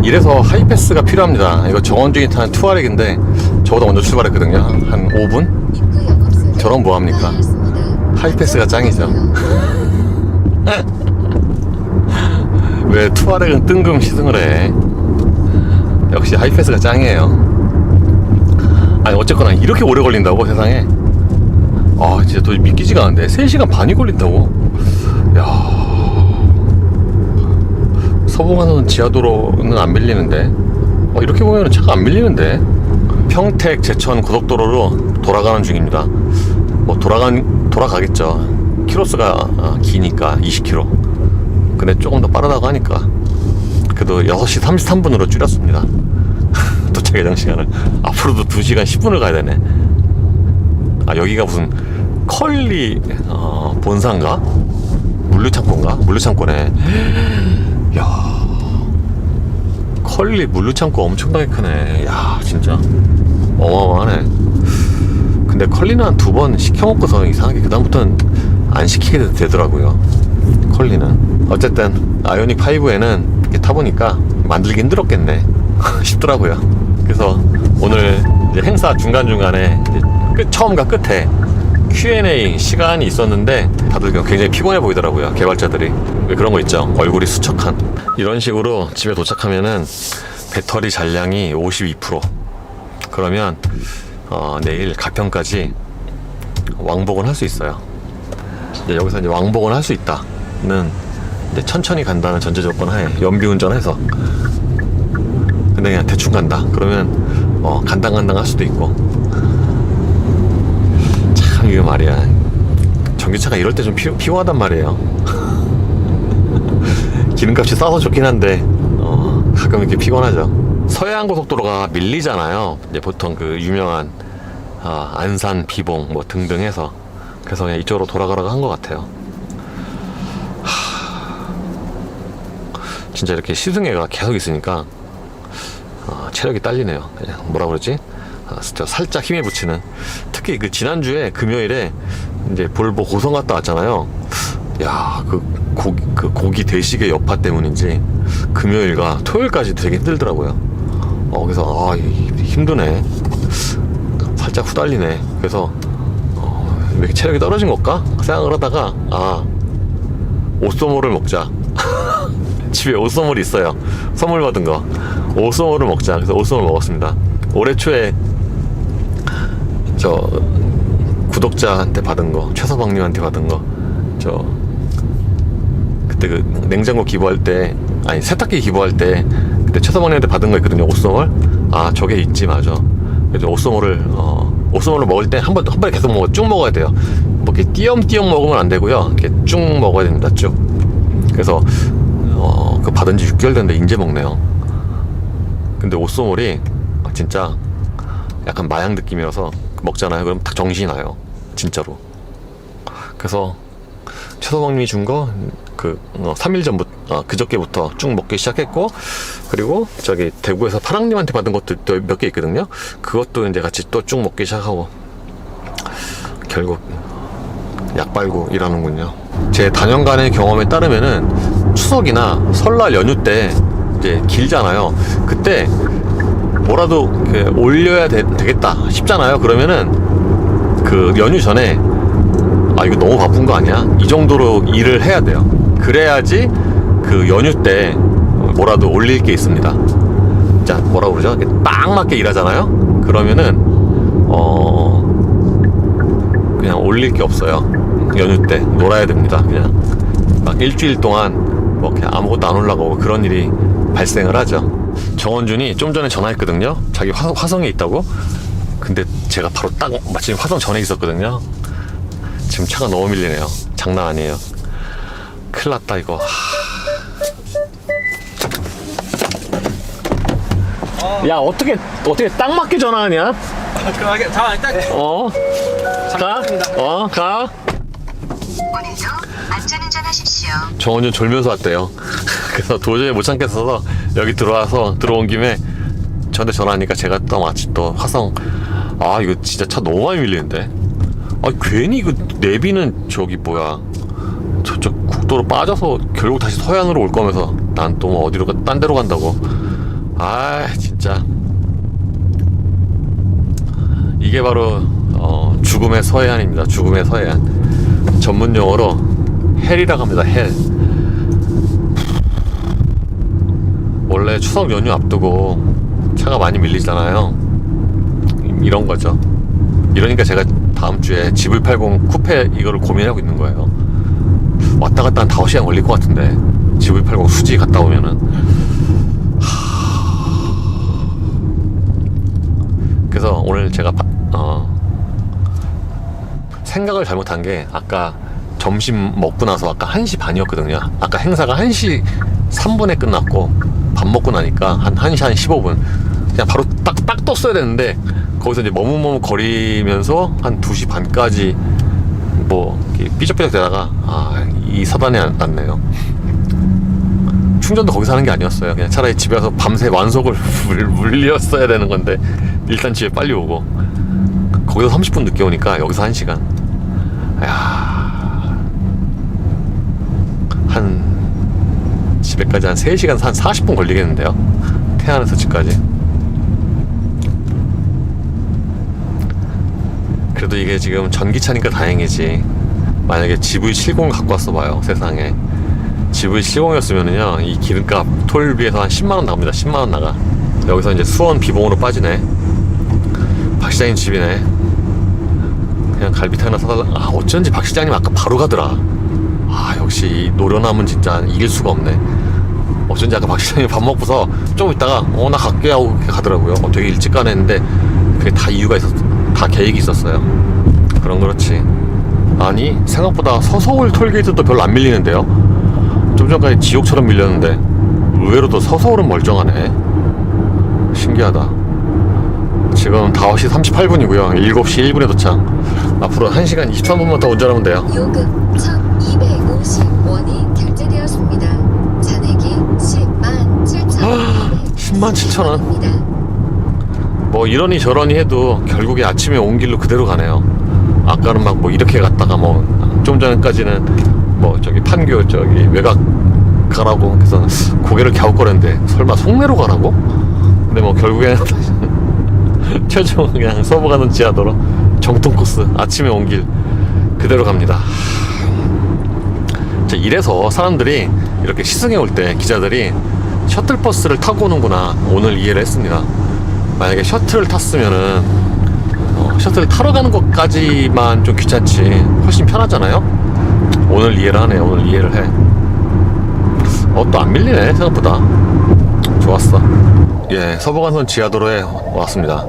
이래서 하이패스가 필요합니다. 이거 정원중이 타는 투아렉인데 저보다 먼저 출발했거든요. 한 5분? 입구 영업소를 저런 뭐합니까? 하였습니다. 하이패스가 짱이죠. 왜 투아렉은 뜬금 시승을 해? 역시 하이패스가 짱이에요. 아니, 어쨌거나 이렇게 오래 걸린다고 세상에. 진짜 도저히 믿기지가 않는데 3시간 반이 걸린다고. 야, 서부간은 지하도로는 안 밀리는데 이렇게 보면 차가 안 밀리는데. 평택 제천 고속도로로 돌아가는 중입니다. 뭐 돌아가겠죠. 키로수가 기니까 20km. 근데 조금 더 빠르다고 하니까 그래도 6시 33분으로 줄였습니다. 또 도착 예정 시간을. 앞으로도 2시간 10분을 가야 되네. 아, 여기가 무슨 컬리 본사인가? 물류창고인가? 물류창고네. 야, 컬리 물류창고 엄청나게 크네. 야, 진짜 어마어마하네. 근데 컬리는 한 2번 시켜먹고서 이상하게 그다음부터는 안 시키게 되더라고요. 컬리는. 어쨌든 아이오닉 5에는 이렇게 타보니까 만들기 힘들었겠네 싶더라고요. 그래서 오늘 이제 행사 중간중간에 이제 처음과 끝에 Q&A 시간이 있었는데 다들 굉장히 피곤해 보이더라고요. 개발자들이. 왜 그런 거 있죠, 얼굴이 수척한. 이런 식으로 집에 도착하면은 배터리 잔량이 52%. 그러면 내일 가평까지 왕복을 할 수 있어요. 이제 여기서 이제 왕복을 할 수 있다는 이제 천천히 간다는 전제 조건 하에 연비 운전해서. 근데 그냥 대충 간다 그러면 간당간당 할 수도 있고. 참 이거 말이야, 전기차가 이럴 때 좀 피곤하단 말이에요. 기름값이 싸서 좋긴 한데 가끔 이렇게 피곤하죠. 서해안 고속도로가 밀리잖아요. 이제 보통 그 유명한 안산, 비봉 뭐 등등 해서. 그래서 그냥 이쪽으로 돌아가라고 한 것 같아요. 진짜 이렇게 시승회가 계속 있으니까 체력이 딸리네요. 그냥 뭐라 그러지? 살짝 힘에 붙이는. 특히 그 지난주에 금요일에 이제 볼보 고성 갔다 왔잖아요. 야, 그 고기 대식의 여파 때문인지 금요일과 토요일까지 되게 힘들더라고요. 그래서 힘드네. 살짝 후달리네. 그래서 왜 이렇게 체력이 떨어진 걸까 생각을 하다가 오쏘모를 먹자. 집에 오쏘모를 있어요. 선물 받은 거. 오쏘모를 먹자. 그래서 오쏘모를 먹었습니다. 올해 초에 저 구독자한테 받은 거, 최서방님한테 받은 거, 저 그때 그 냉장고 기부할 때, 아니 세탁기 기부할 때 그때 최서방님한테 받은 거 있거든요. 오쏘몰. 저게 있지, 맞아. 그래서 오쏘몰을 먹을 때 한 번에 계속 쭉 먹어야 돼요. 뭐 이렇게 띄엄띄엄 먹으면 안 되고요. 이렇게 쭉 먹어야 됩니다. 쭉. 그래서 그 받은 지 6개월 됐는데 인제 먹네요. 근데 오쏘몰이 진짜 약간 마약 느낌이라서 먹잖아요. 그럼 딱 정신이 나요. 진짜로. 그래서 최서방님이 준 거 3일 전부터, 그저께부터 쭉 먹기 시작했고, 그리고 저기 대구에서 파랑님한테 받은 것도 또 몇 개 있거든요. 그것도 이제 같이 또 쭉 먹기 시작하고, 결국 약 빨고 일하는군요. 제 다년간의 경험에 따르면은 추석이나 설날 연휴 때 이제 길잖아요. 그때 뭐라도 올려야 되겠다 싶잖아요. 그러면은 그 연휴 전에 이거 너무 바쁜 거 아니야? 이 정도로 일을 해야 돼요. 그래야지 그 연휴 때 뭐라도 올릴 게 있습니다. 자, 뭐라고 그러죠? 딱 맞게 일하잖아요. 그러면은 그냥 올릴 게 없어요. 연휴 때 놀아야 됩니다. 그냥 막 일주일 동안 뭐 그냥 아무것도 안 올라가고 그런 일이 발생을 하죠. 정원준이 좀 전에 전화했거든요. 자기 화성에 있다고. 근데 제가 바로 딱 마침 화성 전에 있었거든요. 지금 차가 너무 밀리네요. 장난 아니에요. 큰일 났다 이거. 야, 어떻게 딱 맞게 전화하냐? 그러게. 자, 일단 가. 오늘도 안전운전하십시오. 정원준 졸면서 왔대요. 그래서 도저히 못 참겠어서 여기 들어온 김에 저한테 전화하니까 제가 또 마치 또 화성. 이거 진짜 차 너무 많이 밀리는데. 괜히 그 내비는 저기 뭐야, 저쪽 국도로 빠져서 결국 다시 서해안으로 올 거면서 난 또 뭐 어디로 딴 데로 간다고. 진짜 이게 바로 죽음의 서해안입니다. 죽음의 서해안. 전문 용어로 헬이라고 합니다. 헬. 원래 추석 연휴 앞두고 차가 많이 밀리잖아요. 이런 거죠. 이러니까 제가 다음 주에 GV80 쿠페 이거를 고민하고 있는 거예요. 왔다 갔다 한 5시간 걸릴 것 같은데 GV80 수지 갔다 오면은. 그래서 오늘 제가 생각을 잘못한 게, 아까 점심 먹고 나서 아까 1시 반이었거든요. 아까 행사가 1시 3분에 끝났고 밥 먹고 나니까 한 1시 한 15분 그냥 바로 딱 떴어야 되는데 거기서 이제 머뭇머뭇 거리면서 한 2시 반까지 뭐 이렇게 삐쩍삐쩍 되다가 이 사단이 났네요. 충전도 거기서 하는 게 아니었어요. 그냥 차라리 집에 와서 밤새 완속을 물렸어야 되는 건데 일단 집에 빨리 오고 거기서 30분 늦게 오니까 여기서 1시간. 한 집에까지 한 3시간 한 40분 걸리겠는데요. 태안에서 집까지. 그래도 이게 지금 전기차니까 다행이지. 만약에 GV70을 갖고 왔어 봐요, 세상에. GV70이었으면은요 이 기름값 톨비에서 한 10만원 나갑니다. 10만원 나가. 여기서 이제 수원 비봉으로 빠지네. 박 시장님 집이네. 그냥 갈비탕 하나 사달라. 어쩐지 박 시장님 아까 바로 가더라. 역시 이 노련함은 진짜 이길 수가 없네. 어쩐지 아까 박 시장님 밥 먹고서 좀 있다가 나 갈게 하고 가더라고요. 되게 일찍 가네 했는데 그게 다 이유가 있었어. 다 계획이 있었어요. 그럼 그렇지. 아니 생각보다 서서울 톨게이트도 별로 안 밀리는데요. 좀 전까지 지옥처럼 밀렸는데 의외로도 서서울은 멀쩡하네. 신기하다. 지금 5시 38분이고요 7시 1분에 도착. 앞으로 1시간 23분만 더 운전하면 돼요. 요금 1,250원이 결제되었습니다. 잔액이 107,700원. 뭐 이러니 저러니 해도 결국에 아침에 온 길로 그대로 가네요. 아까는 막 뭐 이렇게 갔다가 뭐 좀 전까지는 뭐 저기 판교 저기 외곽 가라고 그래서 고개를 갸웃거렸는데 설마 송내로 가라고? 근데 뭐 결국에는 최종 그냥 서부 가는 지하도로 정통 코스 아침에 온 길 그대로 갑니다. 이래서 사람들이 이렇게 시승해 올 때 기자들이 셔틀버스를 타고 오는구나 오늘 이해를 했습니다. 만약에 셔틀을 탔으면은 셔틀 타러 가는 것까지만 좀 귀찮지 훨씬 편하잖아요. 오늘 이해를 하네. 오늘 이해를 해. 또 안 밀리네 생각보다. 좋았어. 예, 서부간선 지하도로에 왔습니다.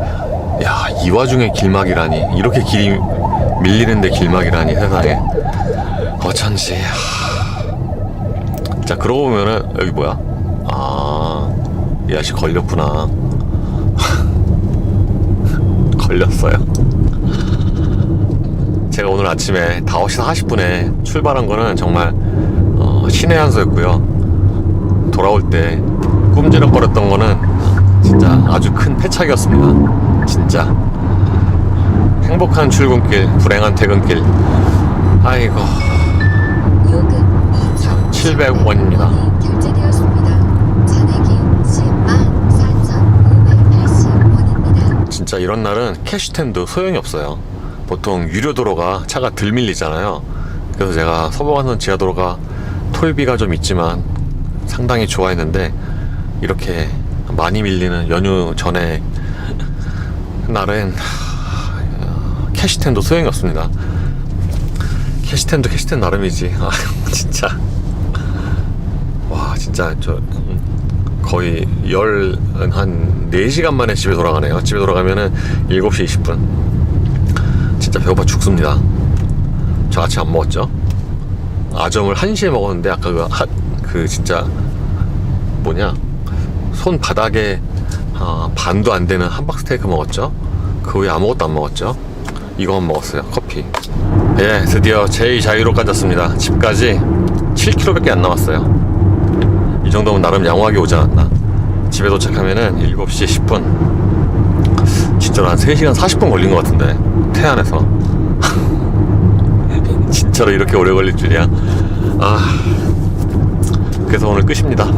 야, 이 와중에 길막이라니. 이렇게 길이 밀리는데 길막이라니 세상에. 어쩐지. 자, 그러고 보면은 여기 뭐야? 이 아저씨 걸렸구나. 걸렸어요. 제가 오늘 아침에 5시 40분에 출발한 거는 정말 신의 한 수였고요. 돌아올 때 꿈지럭거렸던 거는 진짜 아주 큰 패착이었습니다. 진짜 행복한 출근길, 불행한 퇴근길. 아이고. 요금 700원입니다. 결제되었습니다. 잔액이 104,580원입니다. 진짜 이런 날은 캐시텐도 소용이 없어요. 보통 유료 도로가 차가 덜 밀리잖아요. 그래서 제가 서부간선 지하도로가 톨비가 좀 있지만 상당히 좋아했는데 이렇게 많이 밀리는 연휴 전에 날은 캐시텐도 소용이 없습니다. 캐시텐도 캐시텐 나름이지. 진짜 와 진짜 저 거의 한 4시간 만에 집에 돌아가네요. 집에 돌아가면은 7시 20분. 진짜 배고파 죽습니다. 저 아침 안 먹었죠? 아점을 1시에 먹었는데 아까 그 진짜 뭐냐 손바닥에 반도 안 되는 함박스테이크 먹었죠? 그 후에 아무것도 안 먹었죠? 이거만 먹었어요. 커피. 예, 드디어 제2자유로 까졌습니다. 집까지 7km밖에 안 남았어요. 이 정도면 나름 양호하게 오지 않았나. 집에 도착하면은 7시 10분. 진짜로 한 3시간 40분 걸린 것 같은데 태안에서. 진짜로 이렇게 오래 걸릴 줄이야. 그래서 오늘 끝입니다.